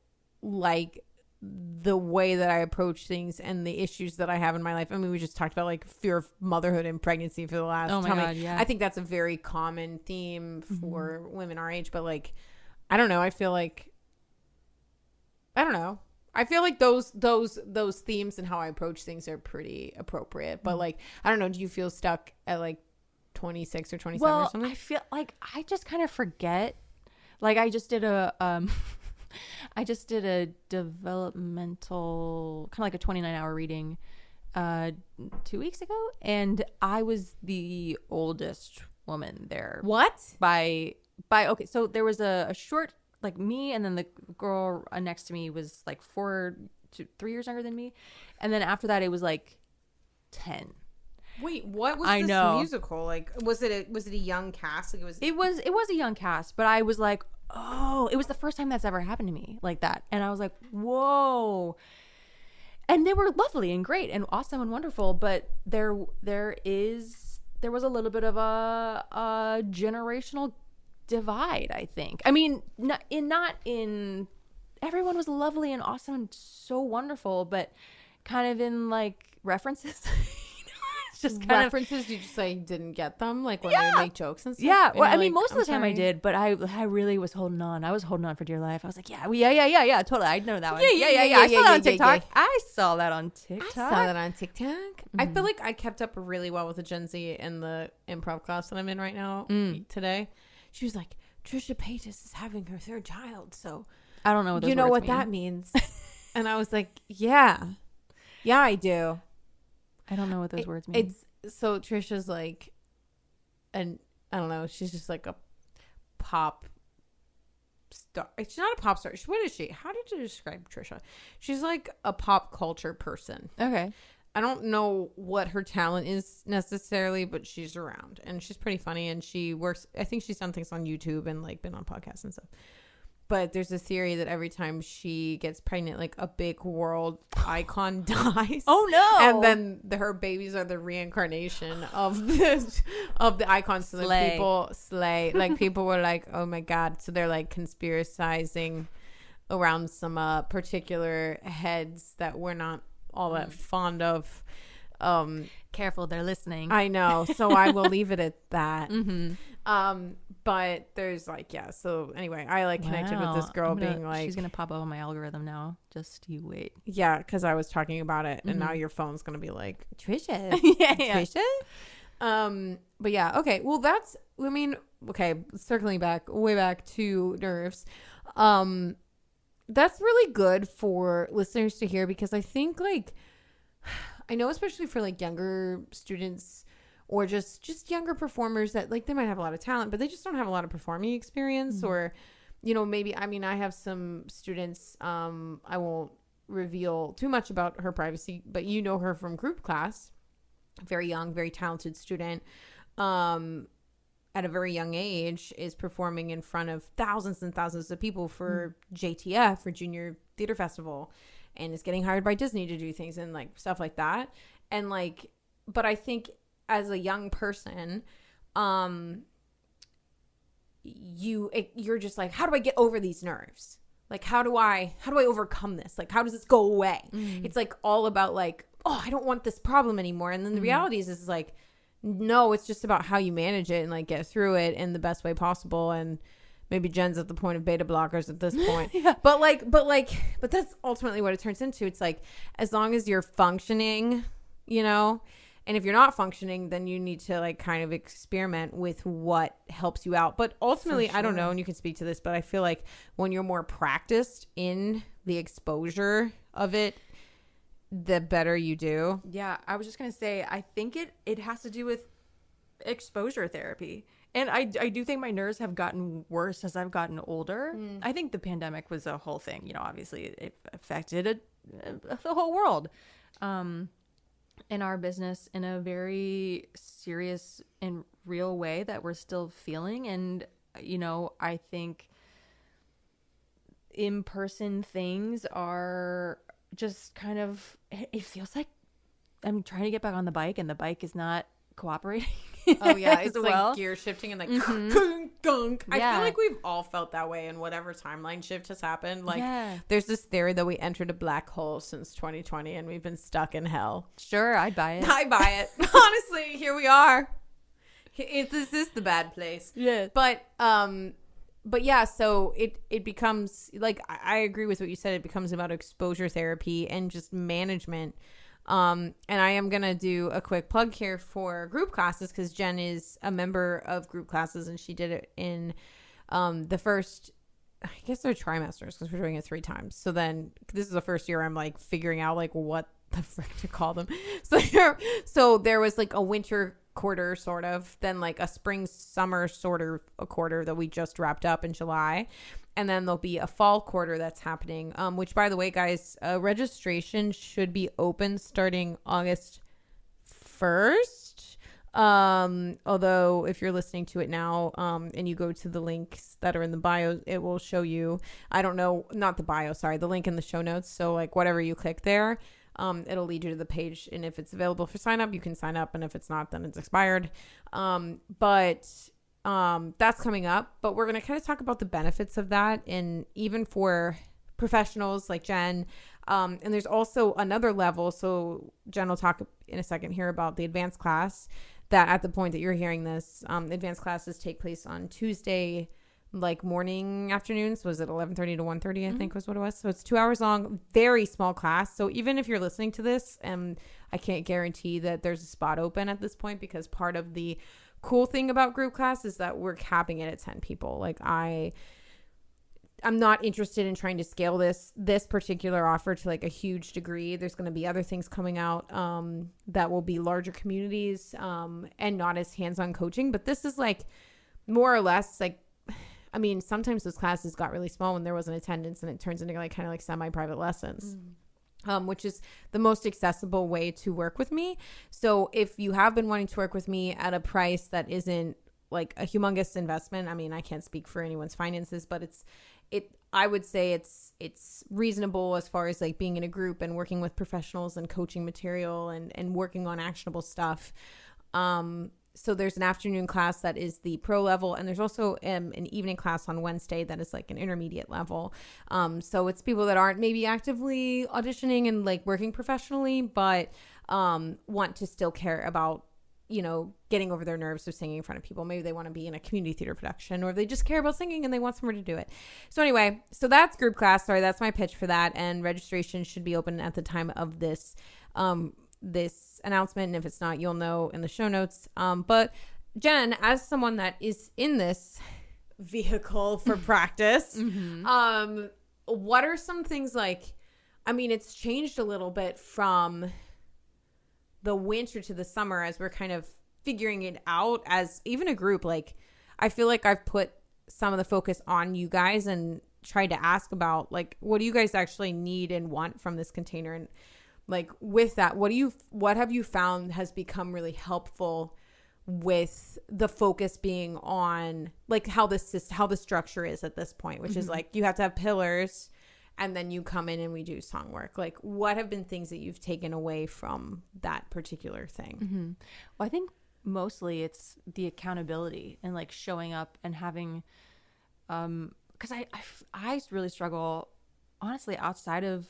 like the way that I approach things and the issues that I have in my life. I mean, we just talked about like fear of motherhood and pregnancy for the last time. I think that's a very common theme for women our age, but like, I don't know. I feel like those themes and how I approach things are pretty appropriate. But like, I don't know. Do you feel stuck at like 26 or 27 or something?
I feel like I just kind of forget. Like I just did a developmental kind of like a 29-hour reading 2 weeks ago, and I was the oldest woman there.
What?
By okay, so there was a short, like me, and then the girl next to me was like 4 to 3 years younger than me, and then after that it was like 10.
Wait, what was this musical? Like, was it a young cast? Like it was
a young cast, but I was like, oh, it was the first time that's ever happened to me like that, and I was like, whoa. And they were lovely and great and awesome and wonderful, but there was a little bit of a generational divide, I think. I mean, not in everyone was lovely and awesome and so wonderful, but kind of in like references. It's just kind
references. Did you just like didn't get them, like when they make jokes and stuff?
Yeah, well, I mean, most of the time I did, but I really was holding on. I was holding on for dear life. I was like, yeah, totally. I know that one. Yeah. I saw that on TikTok. I saw that on TikTok.
I feel like I kept up really well with the Gen Z in the improv class that I'm in right now today. She was like, Trisha Paytas is having her third child, so
I don't know what those
words
mean.
That means. And I was like, yeah, I do.
I don't know what those words mean.
So Trisha's like, and I don't know, she's just like a pop star. She's not a pop star. What is she? How did you describe Trisha? She's like a pop culture person.
Okay.
I don't know what her talent is necessarily, but she's around and she's pretty funny, and she works. I think she's done things on YouTube and like been on podcasts and stuff. But there's a theory that every time she gets pregnant, like a big world icon dies.
Oh no!
And then her babies are the reincarnation of the icons. So that people slay. Like people were like, oh my god! So they're like conspiracizing around some particular heads that we're not all that fond of.
Careful, they're listening.
I know, so I will leave it at that. But there's like, yeah. So anyway, I like connected with this girl being like,
she's going to pop up on my algorithm now. Just you wait.
Yeah. Cause I was talking about it and now your phone's going to be like, Trisha. Trisha. But yeah. Okay. Well, circling back, way back to nerves. That's really good for listeners to hear because I think like, I know especially for like younger students or just younger performers that like they might have a lot of talent, but they just don't have a lot of performing experience or, you know, maybe, I mean, I have some students, I won't reveal too much about her privacy, but you know her from group class, very young, very talented student, at a very young age is performing in front of thousands and thousands of people for JTF, for Junior Theater Festival, and is getting hired by Disney to do things and like stuff like that. And like, but I think as a young person, you're just like, how do I get over these nerves? Like, how do I overcome this? Like, how does this go away? It's like all about like, oh, I don't want this problem anymore. And then the reality is like, no, it's just about how you manage it and like get through it in the best way possible. And maybe Jen's at the point of beta blockers at this point. But that's ultimately what it turns into. It's like, as long as you're functioning, you know, and if you're not functioning, then you need to like kind of experiment with what helps you out. But ultimately, I don't know, and you can speak to this, but I feel like when you're more practiced in the exposure of it, the better you do.
Yeah, I was just going to say, I think it has to do with exposure therapy. And I do think my nerves have gotten worse as I've gotten older. I think the pandemic was a whole thing. You know, obviously it affected the whole world. In our business in a very serious and real way that we're still feeling. And, you know, I think in-person things are just kind of, it feels like I'm trying to get back on the bike and the bike is not cooperating.
Oh yeah, it's like gear shifting and like gunk. I feel like we've all felt that way in whatever timeline shift has happened. Like there's this theory that we entered a black hole since 2020 and we've been stuck in hell.
Sure, I'd buy it.
I buy it. Honestly, here we are. This is the bad place.
Yeah.
But yeah, so it becomes like, I agree with what you said. It becomes about exposure therapy and just management. And I am going to do a quick plug here for group classes because Jenn is a member of group classes and she did it in the first, I guess they're trimesters because we're doing it 3 times. So then this is the first year I'm like figuring out like what the frick to call them. So there was like a winter quarter sort of, then like a spring summer sort of a quarter that we just wrapped up in July. And then there'll be a fall quarter that's happening, which, by the way, guys, registration should be open starting August 1st. Although if you're listening to it now and you go to the links that are in the bio, it will show you, I don't know, not the bio, sorry, the link in the show notes. So like whatever you click there, it'll lead you to the page. And if it's available for sign up, you can sign up. And if it's not, then it's expired. That's coming up, but we're going to kind of talk about the benefits of that. And even for professionals like Jenn, and there's also another level. So Jenn will talk in a second here about the advanced class that at the point that you're hearing this, advanced classes take place on Tuesday, like morning, afternoon. So was it 11:30 to 1:30, I think was what it was. So it's 2 hours long, very small class. So even if you're listening to this, I can't guarantee that there's a spot open at this point because part of the cool thing about group class is that we're capping it at 10 people. Like I'm not interested in trying to scale this particular offer to like a huge degree. There's going to be other things coming out that will be larger communities and not as hands-on coaching. But this is like more or less like, I mean, sometimes those classes got really small when there wasn't attendance and it turns into like kind of like semi-private lessons. Which is the most accessible way to work with me. So if you have been wanting to work with me at a price that isn't like a humongous investment, I mean, I can't speak for anyone's finances, but I would say it's reasonable as far as like being in a group and working with professionals and coaching material and working on actionable stuff. So there's an afternoon class that is the pro level, and there's also an evening class on Wednesday that is like an intermediate level. So it's people that aren't maybe actively auditioning and like working professionally, but want to still care about getting over their nerves of singing in front of people. Maybe they want to be in a community theater production, or they just care about singing and they want somewhere to do it. So anyway, so that's group class. Sorry, that's my pitch for that. And registration should be open at the time of this announcement. And if it's not, you'll know in the show notes. But Jenn, as someone that is in this vehicle for practice, what are some things it's changed a little bit from the winter to the summer as we're kind of figuring it out as even a group. I feel like I've put some of the focus on you guys and tried to ask about what do you guys actually need and want from this container, and with that, what have you found has become really helpful with the focus being on how the structure is at this point, which is you have to have pillars. And then you come in and we do song work. What have been things that you've taken away from that particular thing?
Well, I think mostly it's the accountability and showing up and having, because I really struggle, honestly, outside of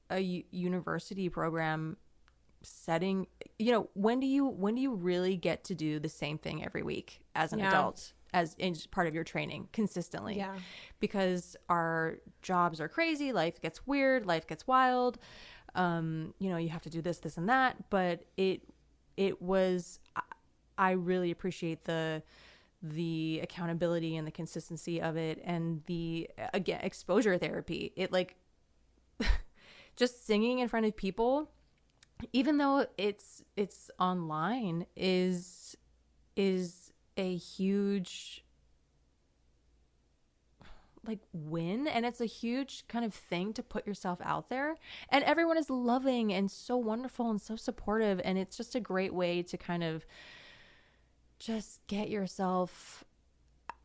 a university program setting. When do you really get to do the same thing every week as an adult? As in part of your training consistently. Yeah. Because our jobs are crazy. Life gets weird. Life gets wild. You have to do this, and that. But it was, I really appreciate the accountability and the consistency of it, and the, again, exposure therapy. It just singing in front of people, even though it's online, is a huge win, and it's a huge kind of thing to put yourself out there, and everyone is loving and so wonderful and so supportive, and it's just a great way to kind of just get yourself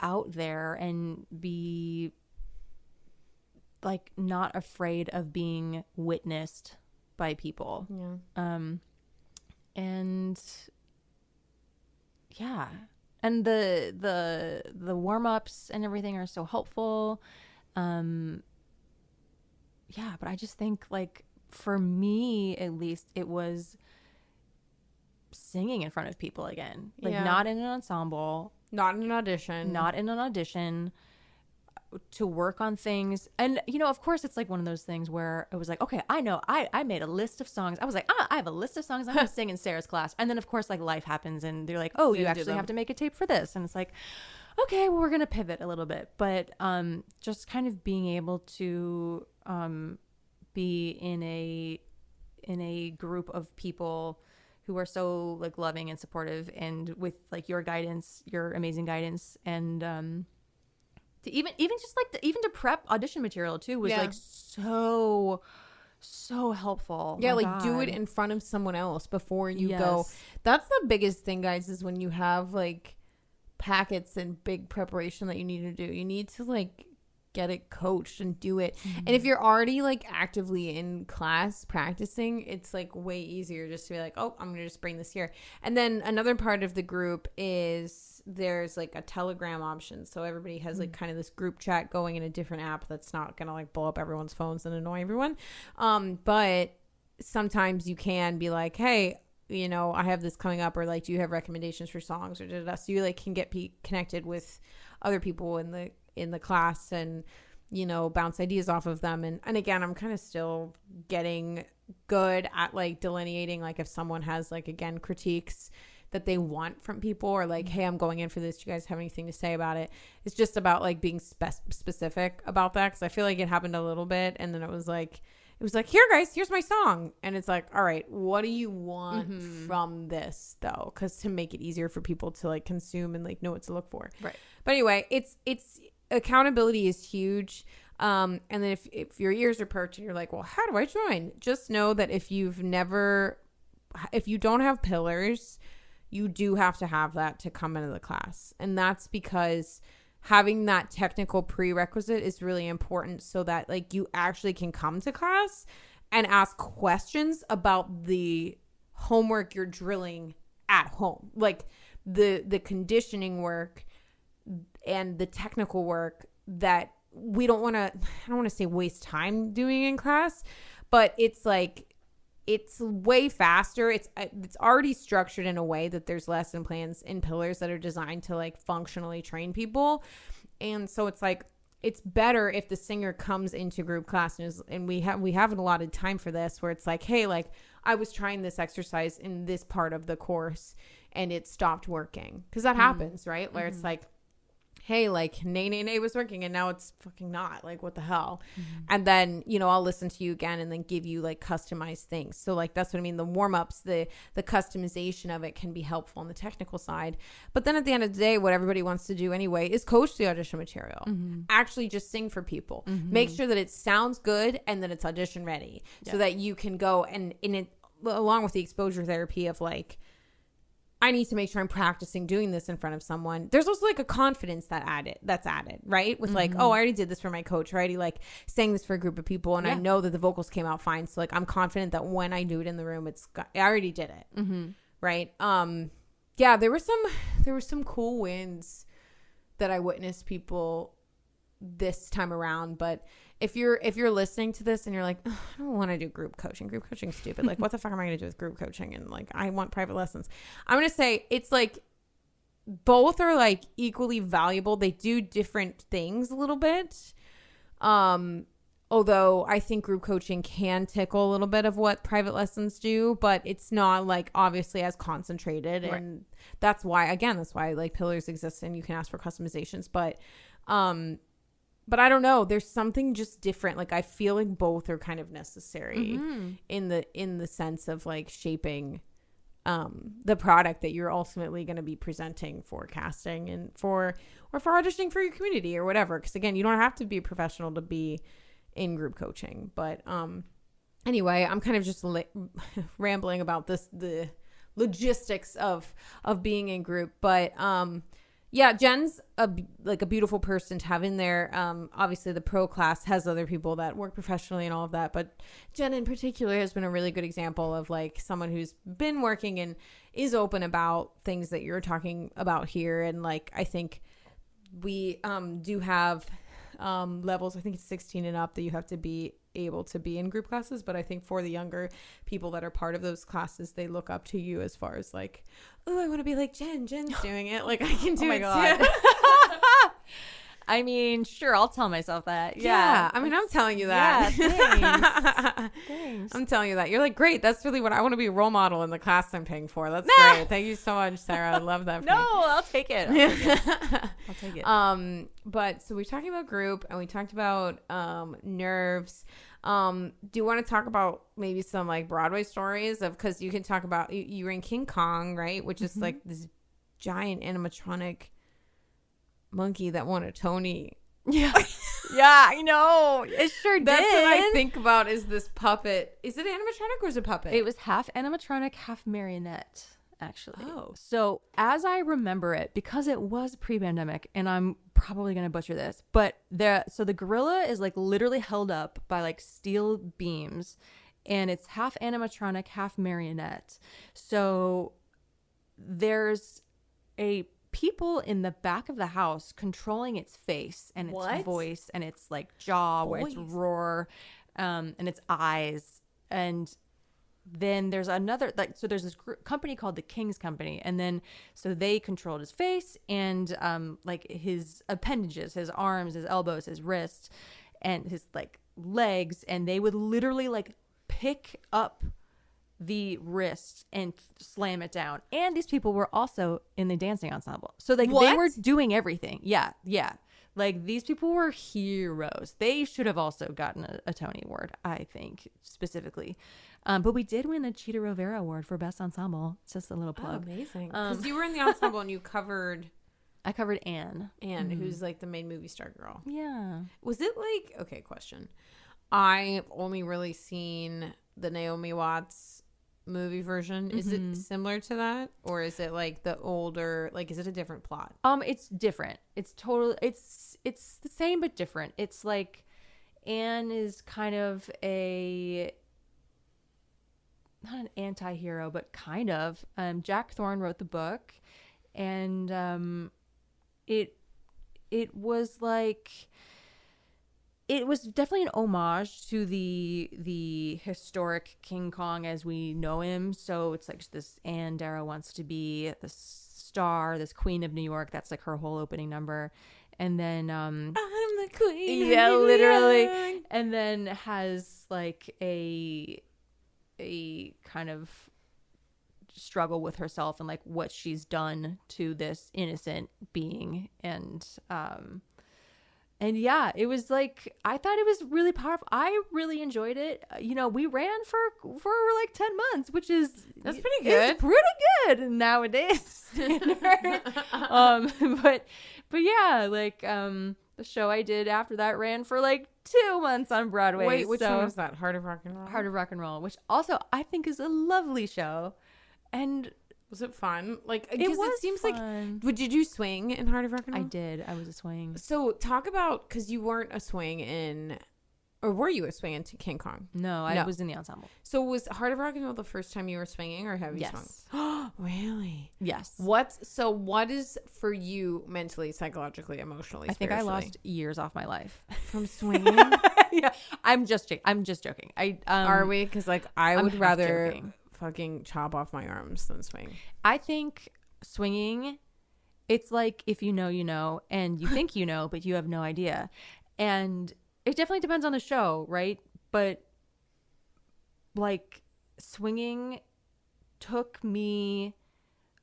out there and be not afraid of being witnessed by people. And yeah. And the warm-ups and everything are so helpful. But I just think for me, at least, it was singing in front of people again. Not in an ensemble.
Not in an audition.
To work on things. And, of course, it's one of those things where it was okay, I know, I made a list of songs. I was I have a list of songs I'm going to sing in Sarah's class. And then, of course, life happens and they're oh, you actually have to make a tape for this. And it's okay, well, we're going to pivot a little bit. But just kind of being able to be in a group of people who are so loving and supportive, and with your guidance, your amazing guidance, and even to prep audition material too was so helpful.
Yeah, do it in front of someone else before you go. That's the biggest thing, guys, is when you have packets and big preparation that you need to do. You need to get it coached and do it. And if you're already actively in class practicing, it's way easier just to be oh, I'm gonna just bring this here. And then another part of the group is there's a Telegram option, so everybody has kind of this group chat going in a different app that's not gonna blow up everyone's phones and annoy everyone, but sometimes you can be hey, I have this coming up, or do you have recommendations for songs, or so you can get connected with other people in the class and bounce ideas off of them. And again, I'm kind of still getting good at delineating if someone has again critiques that they want from people, or hey, I'm going in for this, do you guys have anything to say about it? It's just about being specific about that, because I feel it happened a little bit, and then it was here, guys, here's my song, and it's all right, what do you want from this though, because to make it easier for people to consume and know what to look for. Right. But anyway, it's accountability is huge. And then if your ears are perked and you're well, how do I join? Just know that if you don't have pillars, you do have to have that to come into the class. And that's because having that technical prerequisite is really important, so that you actually can come to class and ask questions about the homework you're drilling at home. The conditioning work and the technical work that I don't want to say waste time doing in class, but it's it's way faster. It's already structured in a way that there's lesson plans and pillars that are designed to like functionally train people. And so it's like, it's better if the singer comes into group class and we have an allotted time for this, where it's like, hey, like I was trying this exercise in this part of the course and it stopped working. Because that happens, right? Where it's like, hey, like, nay was working and now it's fucking not. Like, what the hell? And then, you know, I'll listen to you again and then give you, like, customized things. So, like, that's what I mean. The warm-ups, the customization of it can be helpful on the technical side. But then at the end of the day, what everybody wants to do anyway is coach the audition material. Actually just sing for people. Make sure that it sounds good and that it's audition ready. So that you can go and in it, along with the exposure therapy of, like, I need to make sure I'm practicing doing this in front of someone. There's also like a confidence that's added, right? With like, oh, I already did this for my coach. I already like sang this for a group of people, and I know that the vocals came out fine. So like, I'm confident that when I do it in the room, I already did it, right? Yeah, there were some cool wins that I witnessed people this time around, but if you're listening to this and you're like, I don't want to do group coaching. Group coaching's stupid. Like, what the fuck am I going to do with group coaching? And like, I want private lessons. I'm going to say it's like both are like equally valuable. They do different things a little bit. Although I think group coaching can tickle a little bit of what private lessons do, but it's not like obviously as concentrated. Right. And that's why like pillars exist and you can ask for customizations. But I don't know. There's something just different. Like I feel like both are kind of necessary in the sense of like shaping the product that you're ultimately going to be presenting for casting and for auditioning for your community or whatever. Because again, you don't have to be a professional to be in group coaching. But anyway, I'm kind of just rambling about the logistics of being in group. But yeah, Jenn's a beautiful person to have in there. Obviously, the pro class has other people that work professionally and all of that. But Jenn in particular has been a really good example of like someone who's been working and is open about things that you're talking about here. And like, I think we do have levels. I think it's 16 and up that you have to be able to be in group classes. But I think for the younger people that are part of those classes, they look up to you as far as like, oh, I want to be like Jenn. Jenn's doing it. Like I can do it too.
I mean, sure, I'll tell myself that.
Yeah. I mean, I'm telling you that.
Yeah, thanks.
I'm telling you that. You're like, great. That's really what I want to be a role model in the class I'm paying for. That's great. Thank you so much, Sarah. I love that.
I'll take it. I'll take it.
But so we're talking about group and we talked about nerves. Do you want to talk about maybe some like Broadway stories because you can talk about you were in King Kong, right? Which is like this giant animatronic monkey that won a Tony.
Yeah. Yeah, I know. It sure did.
That's what I think about is this puppet. Is it animatronic or is it puppet?
It was half animatronic, half marionette, actually.
Oh.
So as I remember it, because it was pre-pandemic, and I'm probably going to butcher this, but the gorilla is like literally held up by like steel beams, and it's half animatronic, half marionette. So there's a people in the back of the house controlling its face and its voice and its like jaw or its roar and its eyes. And then there's another so there's this company called the King's Company, and then so they controlled his face and like his appendages, his arms, his elbows, his wrists, and his like legs, and they would literally like pick up the wrist and slam it down. And these people were also in the dancing ensemble, so like they were doing everything. Yeah Like these people were heroes. They should have also gotten a Tony Award, I think, specifically. But we did win a Cheetah Rivera Award for Best Ensemble. It's just a little plug.
Oh, amazing. Because you were in the ensemble and you covered...
I covered Anne.
Anne, who's like the main movie star girl.
Yeah.
Was it like... Okay, question. I've only really seen the Naomi Watts movie version. Is it similar to that? Or is it like the older... Like, is it a different plot?
It's different. It's totally... It's the same but different. It's like Anne is kind of a... not an anti-hero, but kind of. Jack Thorne wrote the book, and it was like it was definitely an homage to the historic King Kong as we know him. So it's like this Ann Darrow wants to be the star, this queen of New York. That's like her whole opening number. And then I'm
the queen.
Yeah, literally. And then has like a kind of struggle with herself and like what she's done to this innocent being. And yeah, it was like, I thought it was really powerful. I really enjoyed it. We ran for like 10 months, which is,
that's pretty good.
It's pretty good nowadays. But yeah, like, the show I did after that ran for like 2 months on Broadway.
Wait, which one was that? Heart of Rock and Roll?
Heart of Rock and Roll, which also I think is a lovely show. And
was it fun? Like,
it seems fun.
Like, did you swing in Heart of Rock and Roll?
I did. I was a swing.
So talk about, because you weren't a swing in, or were you a swing in King Kong?
No, I was in the ensemble.
So was Heart of Rock and Roll the first time you were swinging, or have you swung? Really?
Yes.
What is for you mentally, psychologically, emotionally?
I think I lost years off my life
from swinging.
Yeah, I'm just joking.
Are we? Because like I would rather
joking.
Fucking chop off my arms than swing.
I think swinging, it's like if you know, and you think you know, but you have no idea. And it definitely depends on the show, right? But like swinging took me,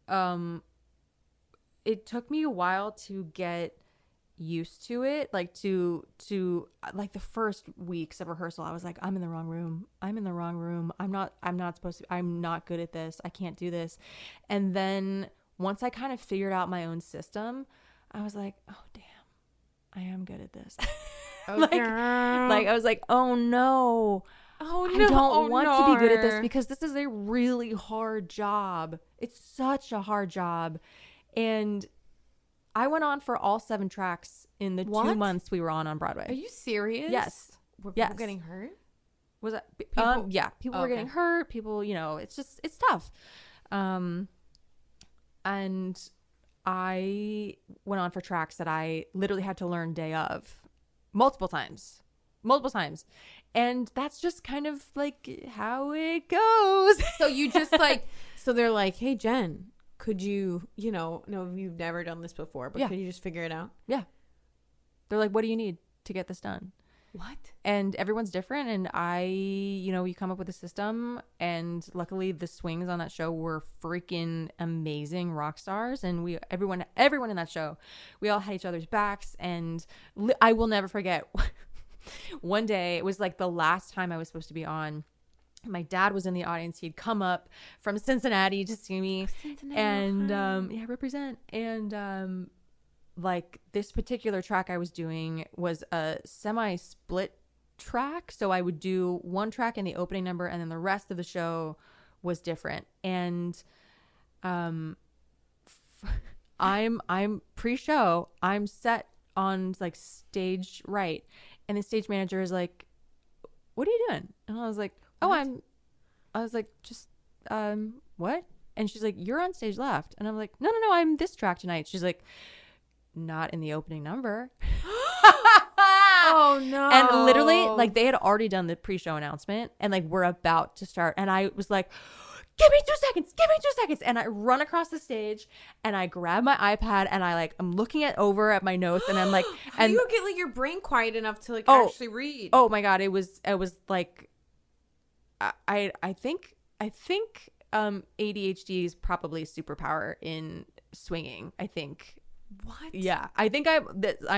it took me a while to get used to it, like to like the first weeks of rehearsal I was like, I'm in the wrong room, I'm not supposed to, I'm not good at this, I can't do this. And then once I kind of figured out my own system, I was like, oh damn, I am good at this. like I was like, oh no, I don't want to be good at this, because this is a really hard job. It's such a hard job. And I went on for all 7 tracks in the 2 months we were on Broadway.
Are you serious?
Yes.
Were people getting hurt?
Was that people? Yeah, people were getting hurt. People, it's tough. And I went on for tracks that I literally had to learn day of multiple times. And that's just kind of like how it goes.
So you just like, so they're like, hey, Jen, could you, no, you've never done this before, but could you just figure it out?
Yeah. They're like, what do you need to get this done?
What? And
everyone's different. And you come up with a system. And luckily the swings on that show were freaking amazing rock stars. And everyone in that show, we all had each other's backs. And I will never forget one day, it was like the last time I was supposed to be on. My dad was in the audience. He'd come up from Cincinnati to see me. And represent. And like this particular track I was doing was a semi-split track. So I would do one track in the opening number, and then the rest of the show was different. And I'm pre-show. I'm set on like stage right, and the stage manager is like, "What are you doing?" And I was like, I was like, just, what? And she's like, you're on stage left. And I'm like, no, I'm this track tonight. She's like, not in the opening number.
Oh no.
And literally, like, they had already done the pre-show announcement, and like, we're about to start. And I was like, give me 2 seconds. And I run across the stage, and I grab my iPad, and I'm looking over at my notes, and I'm like,
how do you get like your brain quiet enough to like actually read?
Oh my God. It was like, I think ADHD is probably a superpower in swinging. I think.
What?
Yeah, I think I'm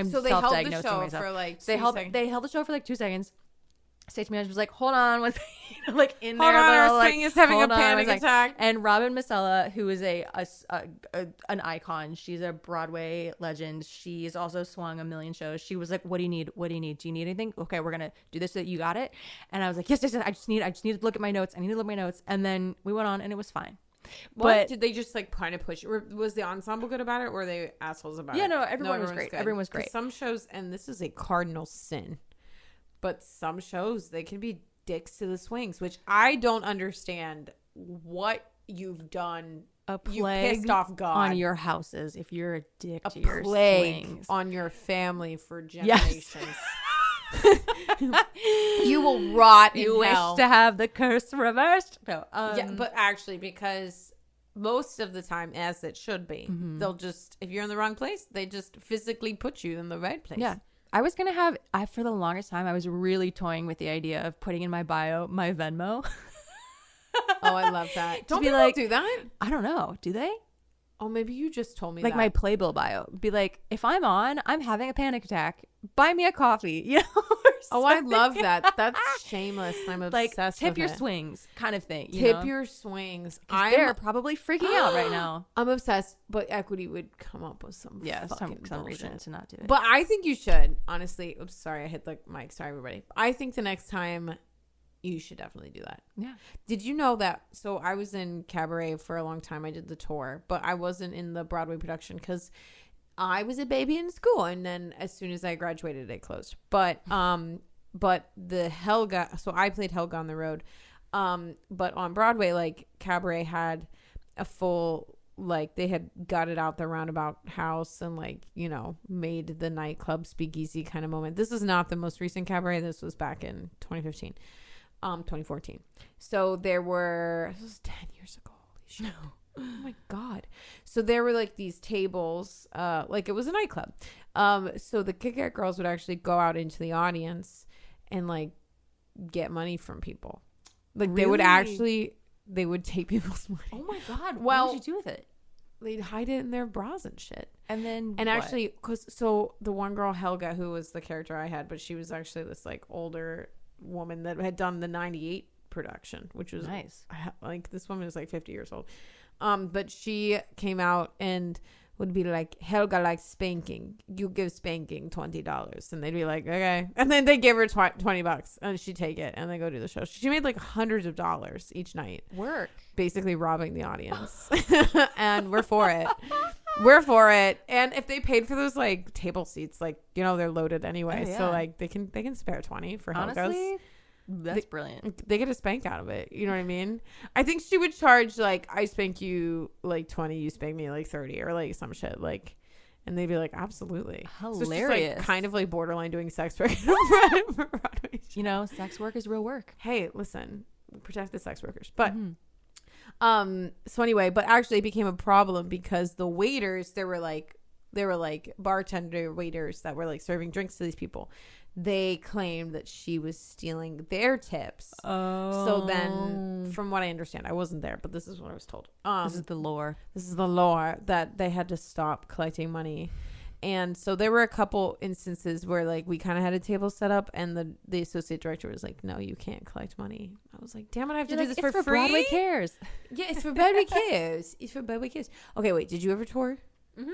so they
self-diagnosing
held the show
myself.
for like
they held the show for like 2 seconds. Stage manager was like, hold on, like in
hold
there.
On, our
like,
swing is having a panic attack.
And Robin Masella, who is an icon, she's a Broadway legend. She's also swung a million shows. She was like, what do you need? Do you need anything? Okay, we're gonna do this so that you got it. And I was like, yes. I just need to look at my notes. And then we went on, and it was fine.
What? But did they just like kind of push? Was the ensemble good about it, or were they assholes about it?
Yeah, no, everyone was great. Everyone was great.
Some shows, and this is a cardinal sin, but some shows they can be dicks to the swings, which I don't understand what you've done.
A plague
you pissed off God
on your houses if you're a dick to your swings.
On your family for generations. You will rot
You
in
wish
hell.
to have the curse reversed? No.
Yeah, but actually, because most of the time, as it should be, they'll just, if you're in the wrong place, they just physically put you in the right place.
Yeah. I was going to have, for the longest time, I was really toying with the idea of putting in my bio my Venmo.
Oh, I love that. Don't
be
people
like,
do that?
I don't know. Do they?
Oh, maybe you just told me
Like
that.
my Playbill bio. Be like, if I'm having a panic attack, buy me a coffee. You know?
Oh, I love that. That's shameless. I'm obsessed
like, tip
with
your
it.
swings kind of thing.
Tip your swings.
They're probably freaking out right now.
I'm obsessed, but equity would come up with some
some
bullshit.
reason to not do it.
But I think you should, honestly. Oops, sorry, I hit the mic. Sorry, everybody. I think the next time you should definitely do that.
Yeah.
Did you know that? So I was in cabaret for a long time. I did the tour, but I wasn't in the Broadway production because I was a baby in school, and then as soon as I graduated, it closed. But the Helga. So I played Helga on the road. But on Broadway, like cabaret had a full, like they had gutted out the roundabout house and like, you know, made the nightclub speakeasy kind of moment. This is not the most recent cabaret. This was back in 2015. 2014. So this was 10 years ago. Holy shit. Oh my God. So there were like these tables, like it was a nightclub. So the Kit-Kat girls would actually go out into the audience and like get money from people. Like they would take people's money.
Oh my God.
Well,
what would you do with it?
They'd hide it in their bras and shit.
And then
Actually, so the one girl, Helga, who was the character I had, but she was actually this like older woman that had done the 98 production, which was
nice.
Like this woman is like 50 years old. But she came out and would be like, Helga likes spanking. You give spanking $20. And they'd be like, okay. And then they give her $20 and she'd take it and then go do the show. She made like hundreds of dollars each night.
Work.
Basically robbing the audience. And we're for it. We're for it. And if they paid for those like table seats, like, you know, they're loaded anyway.
Oh, yeah.
So like they can spare 20 for Helgas.
Honestly, that's brilliant.
They get a spank out of it. You know what I mean? I think she would charge like, I spank you like 20, you spank me like 30 or like some shit. Like, and they'd be like, absolutely.
Hilarious.
So she's like kind of like borderline doing sex work.
You know, sex work is real work.
Hey, listen, protect the sex workers. But so anyway, but actually it became a problem because the waiters, there were like bartender waiters that were like serving drinks to these people. They claimed that she was stealing their tips.
Oh.
So then, from what I understand, I wasn't there, but this is what I was told.
This is the lore.
This is the lore that they had to stop collecting money. And so there were a couple instances where like we kind of had a table set up and the associate director was like, no, you can't collect money. I was like, damn it, I have to do this for free.
Broadway Cares.
Yeah, it's for Broadway Cares. It's for Broadway Cares. Okay, wait, did you ever tour? Mm-hmm.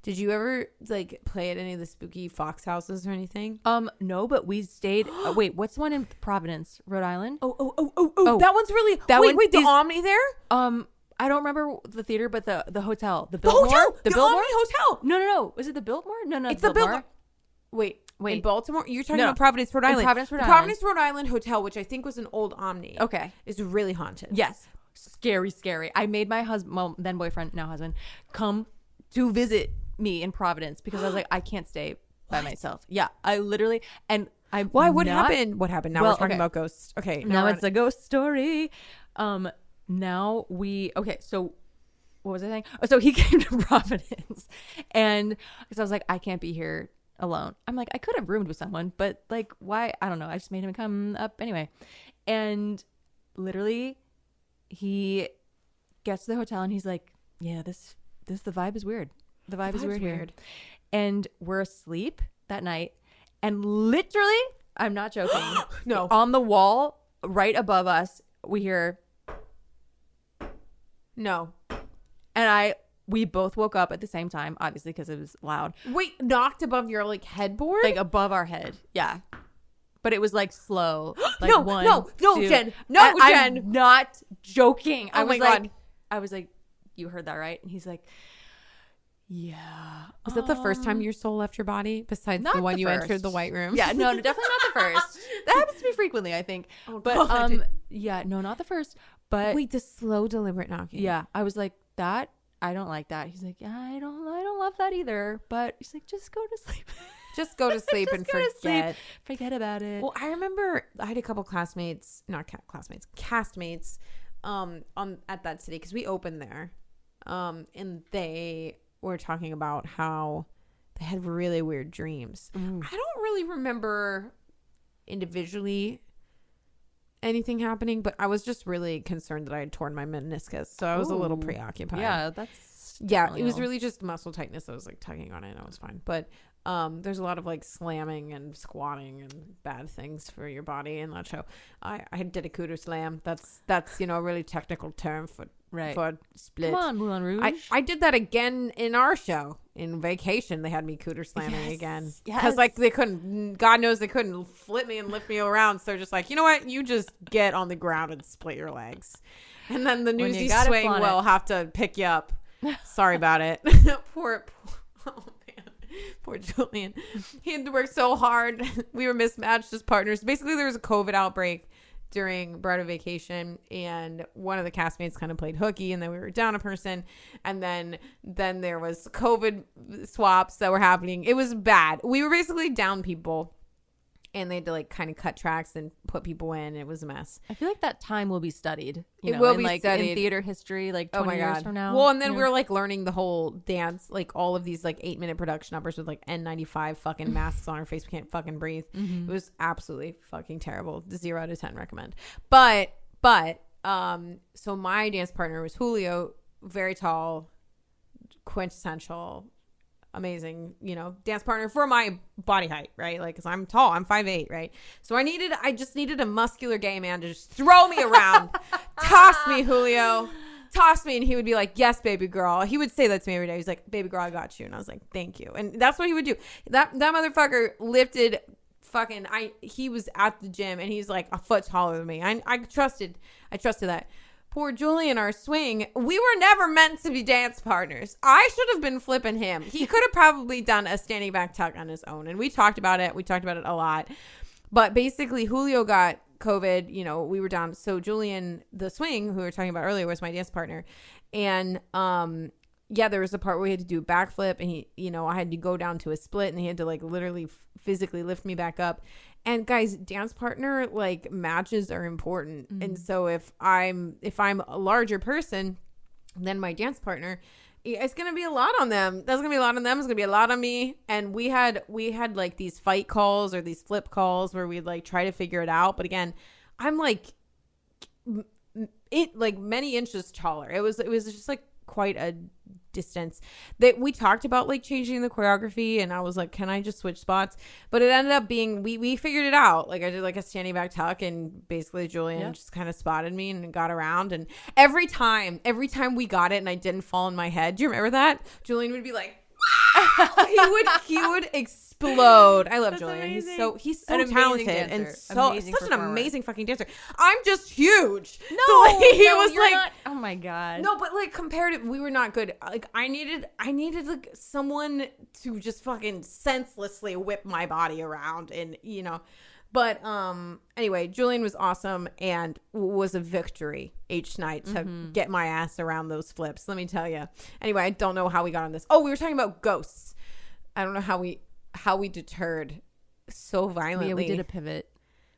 Did you ever like play at any of the spooky fox houses or anything?
No, but we stayed. Wait, what's the one in Providence, Rhode Island?
Oh, that one's really. Wait, the Omni there?
I don't remember the theater, but the hotel, the
Biltmore, the
Biltmore
Omni Hotel.
No. Was it the Biltmore? No,
it's the Biltmore. Wait. In Baltimore? You're talking about Providence, Rhode Island. Providence, Rhode Island Hotel, which I think was an old Omni.
Okay,
is really haunted.
Yes, scary. I made my husband, well, then boyfriend, now husband, come to visit me in Providence because I was like, I can't stay by myself. Yeah, I literally
Why? What happened? What happened? Now we're talking about ghosts. Okay,
now it's a ghost story. So what was I saying? Oh, so he came to Providence and because I was like, I can't be here alone. I'm like, I could have roomed with someone, but like, why? I don't know. I just made him come up anyway. And literally he gets to the hotel and he's like, yeah, the vibe is weird. The vibe is weird here. And we're asleep that night. And literally, I'm not joking.
No.
On the wall right above us, we hear
no.
And we both woke up at the same time, obviously, because it was loud.
Wait, knocked above your like headboard?
Like above our head. Yeah. But it was like slow. Like
no,
one,
no,
two.
Jen. No, Jen.
I'm not joking.
Oh my God.
I was like, you heard that, right? And he's like, yeah.
Was that the first time your soul left your body besides the one you entered the white room?
Yeah, no, definitely not the first. That happens to me frequently, I think.
Oh,
but
God.
yeah, no, not the first. But
wait, the slow, deliberate knocking.
Yeah, I was like, that I don't like that. He's like, yeah, I don't love that either. But he's like, just go to sleep.
Just go to sleep and forget.
Forget about it.
Well, I remember I had a couple castmates at that city because we opened there, and they were talking about how they had really weird dreams. I don't really remember individually anything happening, but I was just really concerned that I had torn my meniscus, so I was a little preoccupied.
Yeah, that's
it was really just muscle tightness. I was like tugging on it and I was fine, but there's a lot of like slamming and squatting and bad things for your body in that show. I did a cooter slam. That's a really technical term for split.
Come on, Moulin Rouge.
I did that again in our show in Vacation. They had me cooter slamming again because like they couldn't. God knows they couldn't flip me and lift me around. So they're just like, you know what? You just get on the ground and split your legs, and then the Newsy Swing will have to pick you up. Sorry about it. Poor. Oh man, poor Julian. He had to work so hard. We were mismatched as partners. Basically, there was a COVID outbreak during Broadway Vacation, and one of the castmates kind of played hooky, and then we were down a person, and then there was COVID swaps that were happening. It was bad. We were basically down people, and they had to like kind of cut tracks and put people in. It was a mess.
I feel like that time will be studied.
It will be
like
studied
in theater history, like 20 years from now.
Well, and then we were like learning the whole dance, like all of these like 8-minute production numbers with like N95 fucking masks on our face. We can't fucking breathe. It was absolutely fucking terrible. 0 out of 10 recommend. But so my dance partner was Julio, very tall, quintessential, amazing, dance partner for my body height, right? Like, cause I'm tall, I'm 5'8", right? So I just needed a muscular gay man to just throw me around, toss me, Julio, toss me, and he would be like, yes, baby girl. He would say that to me every day. He's like, baby girl, I got you. And I was like, thank you. And that's what he would do. That motherfucker lifted he was at the gym and he's like a foot taller than me. I trusted that. Poor Julian, our swing, we were never meant to be dance partners. I should have been flipping him. He could have probably done a standing back tuck on his own. And we talked about it. We talked about it a lot. But basically, Julio got COVID. We were down. So Julian, the swing, who we were talking about earlier, was my dance partner. And there was a part where we had to do a backflip. And he, I had to go down to a split. And he had to like literally physically lift me back up. And guys, dance partner like matches are important. And so if I'm a larger person than my dance partner, it's gonna be a lot on them. That's gonna be a lot on them. It's gonna be a lot on me. And we had like these fight calls or these flip calls where we'd like try to figure it out. But again, I'm like many inches taller. It was just like quite a distance that we talked about like changing the choreography, and I was like, can I just switch spots? But it ended up being we figured it out. Like I did like a standing back tuck, and basically Julian just kind of spotted me and got around, and every time we got it and I didn't fall in my head, do you remember that? Julian would be like he would explode. I love Julian. Amazing. He's so talented and such an amazing fucking dancer. I'm just huge.
No,
so, like, he was like,
not, oh my god.
No, but like compared to, we were not good. Like I needed like someone to just fucking senselessly whip my body around, and But anyway, Julian was awesome and was a victory each night to get my ass around those flips. Let me tell you. Anyway, I don't know how we got on this. Oh, we were talking about ghosts. I don't know how we deterred so violently.
Yeah, we did a pivot.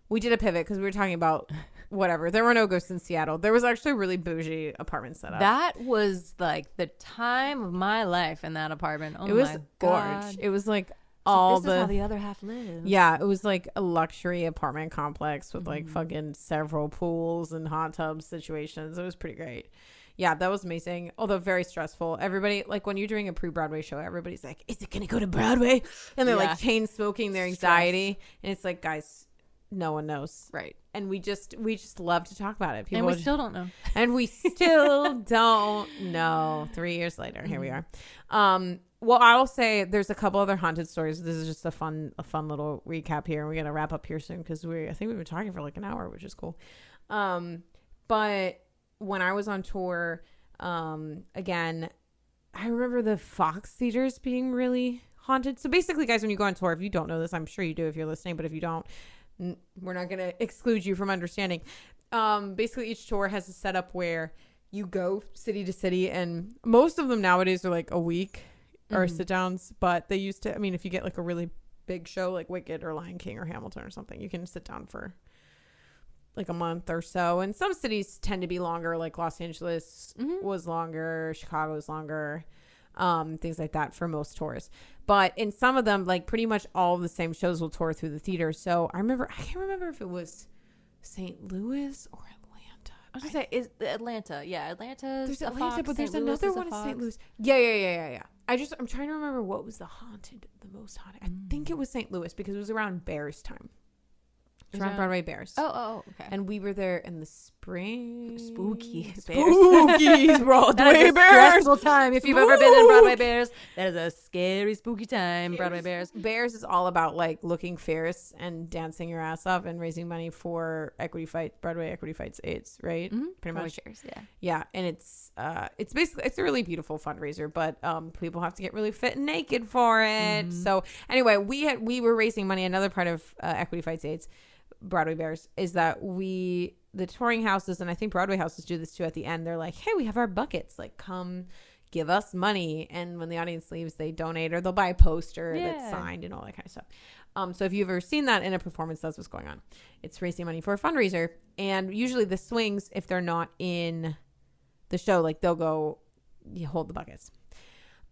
Because we were talking about whatever. There were no ghosts in Seattle. There was actually a really bougie apartment set up.
That was like the time of my life in that apartment. Oh, it was gorgeous.
It was like
this is how the other half lives.
Yeah, it was like a luxury apartment complex with like fucking several pools and hot tub situations. It was pretty great. Yeah, that was amazing. Although very stressful. Everybody, like when you're doing a pre-Broadway show, everybody's like, is it going to go to Broadway? And they're like chain smoking their anxiety. And it's like, guys, no one knows.
Right.
And we just love to talk about it.
People and we still don't know.
And we still don't know. 3 years later, here we are. Well, I'll say there's a couple other haunted stories. This is just a fun little recap here. And we're going to wrap up here soon because I think we've been talking for like an hour, which is cool. But when I was on tour, again, I remember the Fox theaters being really haunted. So basically, guys, when you go on tour, if you don't know this, I'm sure you do if you're listening, but if you don't, we're not going to exclude you from understanding. Basically, each tour has a setup where you go city to city, and most of them nowadays are like a week or sit downs, but they used to, I mean, if you get like a really big show like Wicked or Lion King or Hamilton or something, you can sit down for like a month or so. And some cities tend to be longer, like Los Angeles was longer, Chicago was longer, things like that for most tours. But in some of them, like pretty much all of the same shows will tour through the theater. So I can't remember if it was St. Louis or Atlanta.
I was gonna say, is Atlanta? Yeah, Atlanta's
there's
a
Atlanta,
Fox,
but there's
St. Louis
another
is a
one in
Fox.
St. Louis. Yeah. I'm trying to remember what was the most haunted. I think it was St. Louis because it was around Bears time. It was around Broadway Bears.
Oh, okay.
And we were there in the spring.
Spooky
Broadway Bears.
Stressful time. If you've ever been in Broadway Bears, that is a scary, spooky time. Broadway Bears.
Bears is all about like looking fierce and dancing your ass off and raising money for Broadway Equity Fights AIDS, right?
Mm-hmm.
Pretty much.
Shares, yeah.
Yeah, and it's basically it's a really beautiful fundraiser, but people have to get really fit and naked for it. So anyway, we were raising money. Another part of Equity Fights AIDS, Broadway Bears, is that the touring houses, and I think Broadway houses do this too at the end, they're like, hey, we have our buckets, like come give us money, and when the audience leaves they donate or they'll buy a poster that's signed and all that kind of stuff. So if you've ever seen that in a performance, that's what's going on. It's raising money for a fundraiser. And usually the swings, if they're not in the show, like they'll go hold the buckets.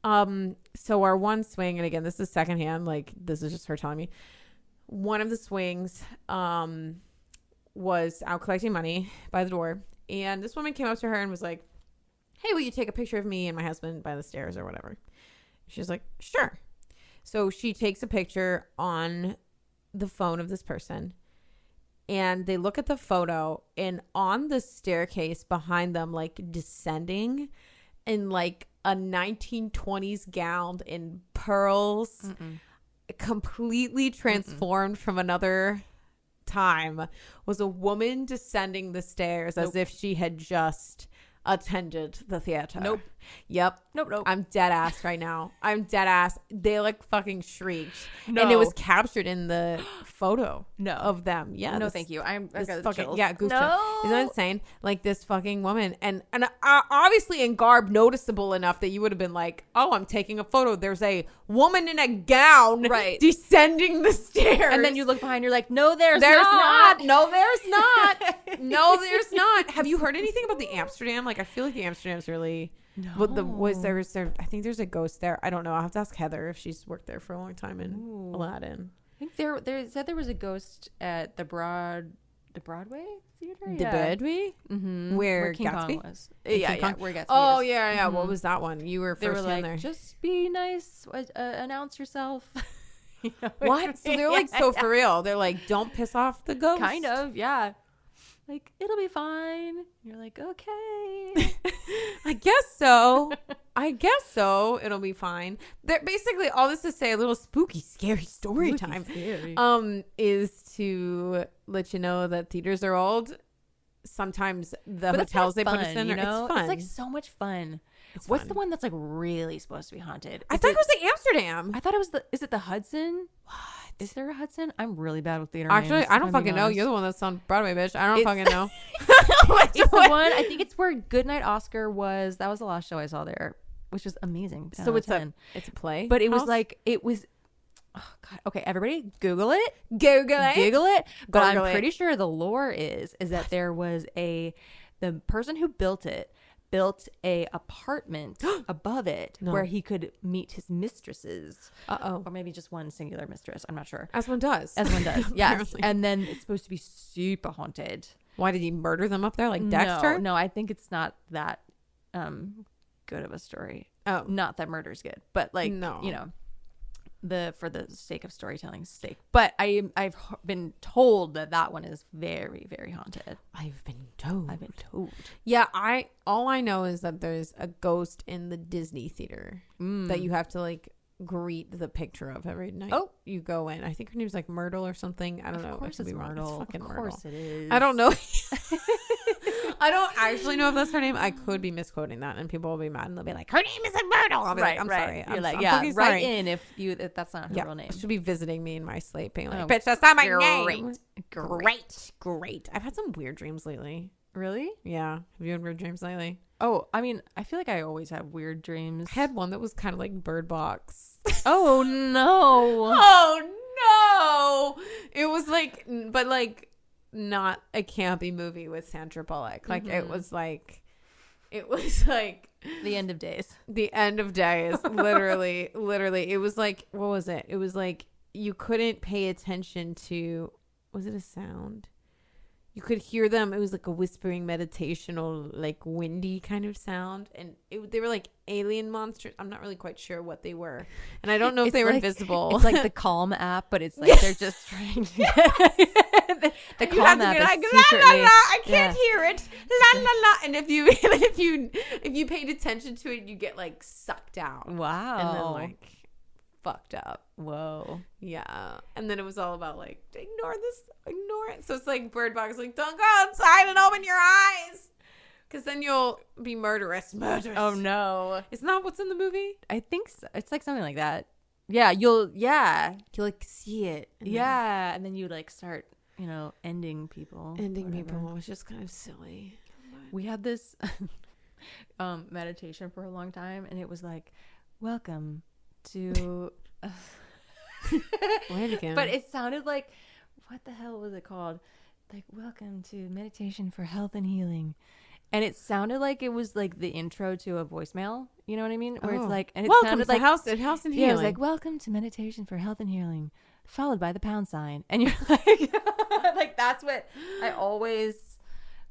So our one swing, and again, this is secondhand, like this is just her telling me, one of the swings was out collecting money by the door, and this woman came up to her and was like, hey, will you take a picture of me and my husband by the stairs or whatever? She's like, sure. So she takes a picture on the phone of this person, and they look at the photo, and on the staircase behind them, like descending in like a 1920s gown in pearls, completely transformed from another time, was a woman descending the stairs as if she had just attended the theater.
Nope.
I'm dead ass right now. I'm dead ass. They like fucking shrieked.
No.
And it was captured in the photo
No.
of them. Yeah.
No, thank you. I got the
fucking,
chills.
yeah, goose
No.
chills. Isn't that insane? Like this fucking woman, and obviously in garb noticeable enough that you would have been like, oh, I'm taking a photo. There's a woman in a gown descending the stairs.
And then you look behind, you're like, no, there's
not. No, there's not. No, there's not. Have you heard anything about the Amsterdam? Like, I feel like the Amsterdam's really...
No.
Was there? I think there's a ghost there. I don't know. I'll have to ask Heather if she's worked there for a long time in Aladdin.
I think there said there was a ghost at the Broadway theater.
The Broadway, where
King
Gatsby
Kong was. Where Gatsby.
Oh
is.
yeah. What was that one? You were
They
first
were like,
there.
just be nice. Announce yourself. You know
What? So they're like so for real. They're like, don't piss off the ghost.
Kind of, yeah. Like, it'll be fine. You're like, okay.
I guess so. It'll be fine. They're basically all this to say, a little spooky, scary story time.
Scary.
Is to let you know that theaters are old. Sometimes the hotels they put us in,
you know?
it's fun.
It's like so much fun. What's the one that's like really supposed to be haunted?
I thought it was the Amsterdam.
I thought it was is it the Hudson? What? Is there a Hudson? I'm really bad with theater
Actually,
names,
I don't fucking know. You're the one that's on Broadway, bitch. I don't fucking know.
It's the one. I think it's where Goodnight Oscar was. That was the last show I saw there, which was amazing.
So it's a play,
but it was like it was. Oh God. Okay, everybody, Google it.
Google it.
But I'm pretty sure the lore is that there was the person who built a apartment above it where he could meet his mistresses. Or maybe just one singular mistress. I'm not sure.
As one does.
Yes. And then it's supposed to be super haunted.
Why did he murder them up there like Dexter?
No, I think it's not that good of a story. Oh, not that murder's good, but like, no. You know, for the sake of storytelling's sake. But I've been told that one is very, very haunted.
I've been told.
Yeah,
all I know is that there's a ghost in the Disney theater that you have to like greet the picture of every night.
Oh,
you go in. I think her name's like Myrtle or something. I don't know.
Of course it's Myrtle.
It's fucking
Myrtle. Of course it is.
I don't know. I don't actually know if that's her name. I could be misquoting that, and people will be mad, and they'll be like, "Her name isn't Myrtle." I'll be like, "I'm sorry."
You're like,
I'm
write in if that's not her real name.
She'll be visiting me in my sleep, being like, "Bitch, that's not my name." Great. I've had some weird dreams lately.
Really?
Yeah. Have you had weird dreams lately?
Oh, I mean, I feel like I always have weird dreams.
I had one that was kind of like Bird Box.
Oh no!
Oh No, it was like, but like not a campy movie with Sandra Bullock. Like it was like
the end of days.
The end of days. Literally. It was like, what was it? It was like you couldn't pay attention to. Was it a sound? You could hear them. It was like a whispering meditational, like windy kind of sound. And they were like alien monsters. I'm not really quite sure what they were. And I don't know if they were invisible.
It's like the Calm app, but it's like they're just trying to get the Calm app is
like,
secretly,
la, la, la, I can't hear it. La, la, la. And if you paid attention to it, you get like sucked out.
Wow.
And then like fucked up.
Whoa.
Yeah. And then it was all about like, ignore it. So it's like Bird Box, like, don't go outside and open your eyes, because then you'll be murderous.
Oh no.
Isn't that what's in the movie?
I think so. It's like something like that. Yeah. You'll
like see it.
And then you like start, ending people.
It was just kind of silly.
We had this meditation for a long time, and it was like, welcome to
Wait again.
But it sounded like, what the hell was it called? Like, welcome to meditation for health and healing. And it sounded like it was like the intro to a voicemail. You know what I mean? Where it's like, and it
welcome
sounded
to
like
health and healing.
Yeah, it was like, welcome to meditation for health and healing, followed by the pound sign. And you're like, like that's what I always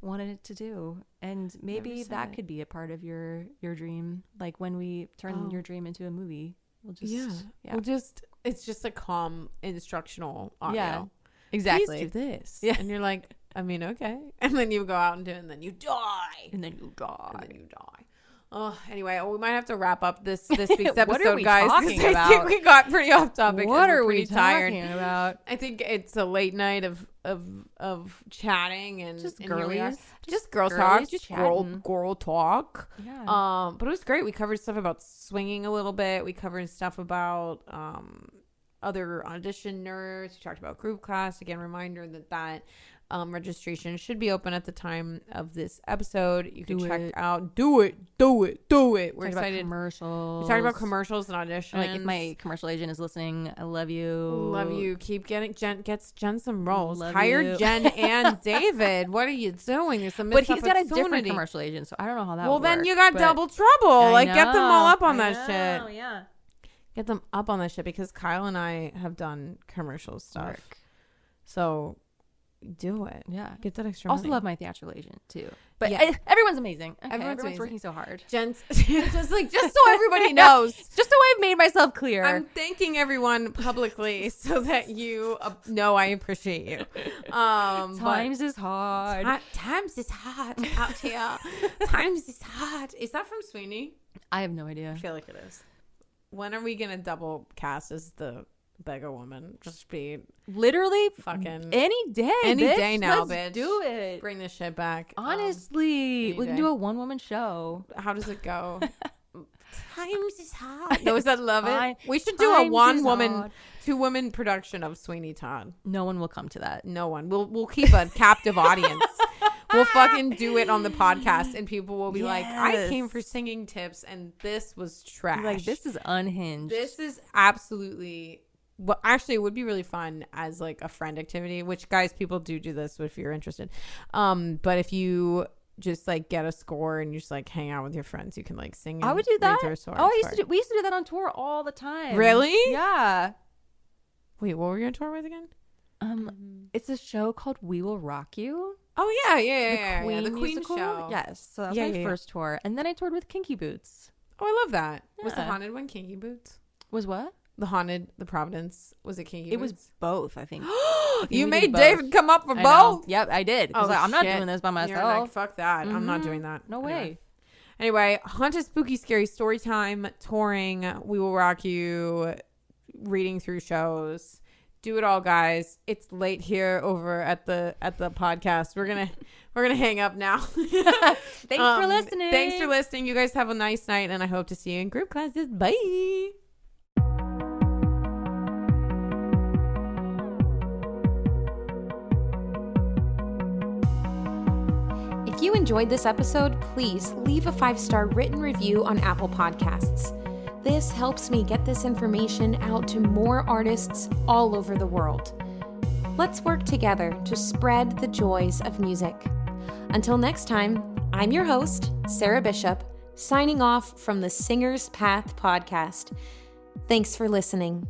wanted it to do. And maybe that could be a part of your dream. Like when we turn your dream into a movie, we'll just it's just a calm instructional audio. Yeah, exactly.
Please do this.
Yeah.
And you're like, I mean, okay. And then you go out and do it, and then you die. Oh, anyway, we might have to wrap up this week's episode,
what are we
guys.
Talking
I
about?
think we got pretty off topic.
What are
we
tired
talking
about?
I think it's a late night of chatting and
just
and
girlies,
just girl talk, just
chatting.
girl talk.
Yeah.
But it was great. We covered stuff about swinging a little bit. We covered stuff about other audition nerds. We talked about group class. Again, reminder that registration should be open at the time of this episode. You can check out. Do it. We're excited.
Commercials.
We talked about commercials and auditions.
Like if my commercial agent is listening, I love you.
Keep getting Jen. Gets Jen some roles.
Love
Hire
you.
Jen and David. What are you doing? There's a
But he's got a different
opportunity.
commercial agent, so I don't know how that.
Well,
would
then
work,
you got
but
double trouble.
I
Like get them all up on
I
that
know,
shit.
Yeah.
Get them up on that shit because Kyle and I have done commercial stuff. So do it.
Yeah.
Get that extra
Also
money.
love my theatrical agent too. But
Yeah.
everyone's amazing. Okay,
Everyone's
everyone's
amazing.
working so hard.
Jen's just so everybody knows.
Just so I've made myself clear.
I'm thanking everyone publicly so that you know I appreciate you.
Times is hard.
Times is hard out here. Times is hard. Is that from Sweeney?
I have no idea.
I feel like it is. When are we gonna double cast as the beggar woman? Just be
Literally
fucking
any day.
any
bitch.
day now,
Let's
bitch.
do it.
Bring this shit back.
Honestly, we can
day.
do a one-woman show.
How does it go? Times is hard. No, is that Love It? We should do
Times
a
is
one-woman,
hard.
two-woman production of Sweeney Todd.
No one will come to that.
No one. We'll keep a captive audience. We'll fucking do it on the podcast, and people will be like, "I came for singing tips, and this was trash.
Like this is unhinged.
This is absolutely." Well, actually, it would be really fun as like a friend activity. Which guys, people do this if you're interested. But if you just like get a score and you just like hang out with your friends, you can like sing.
I would do that.
We used
to do that on tour all the time.
Really?
Yeah.
Wait, what were you on tour with again?
It's a show called We Will Rock You.
Oh yeah. The Queen
musical?
show.
Yes. So that was my first tour. And then I toured with Kinky Boots.
Oh, I love that. Was the
Yeah.
Haunted one Kinky Boots?
Was what?
The Providence. Was it Kinky Boots?
It was both, I think.
You
we
made
did both.
David come up for
I
both?
know. Yep, I did.
Oh,
I'm not
shit.
doing this by
You're
myself.
like, fuck that. I'm not doing that.
No
Anyway.
way.
Anyway, Haunted, Spooky, Scary Story Time, touring, We Will Rock You, reading through shows. Do it all, guys. It's late here over at the podcast. We're gonna hang up now.
Thanks for listening.
Thanks for listening. You guys have a nice night, and I hope to see you in group classes. Bye.
If you enjoyed this episode, please leave a 5-star written review on Apple Podcasts. This helps me get this information out to more artists all over the world. Let's work together to spread the joys of music. Until next time, I'm your host, Sarah Bishop, signing off from the Singer's Path podcast. Thanks for listening.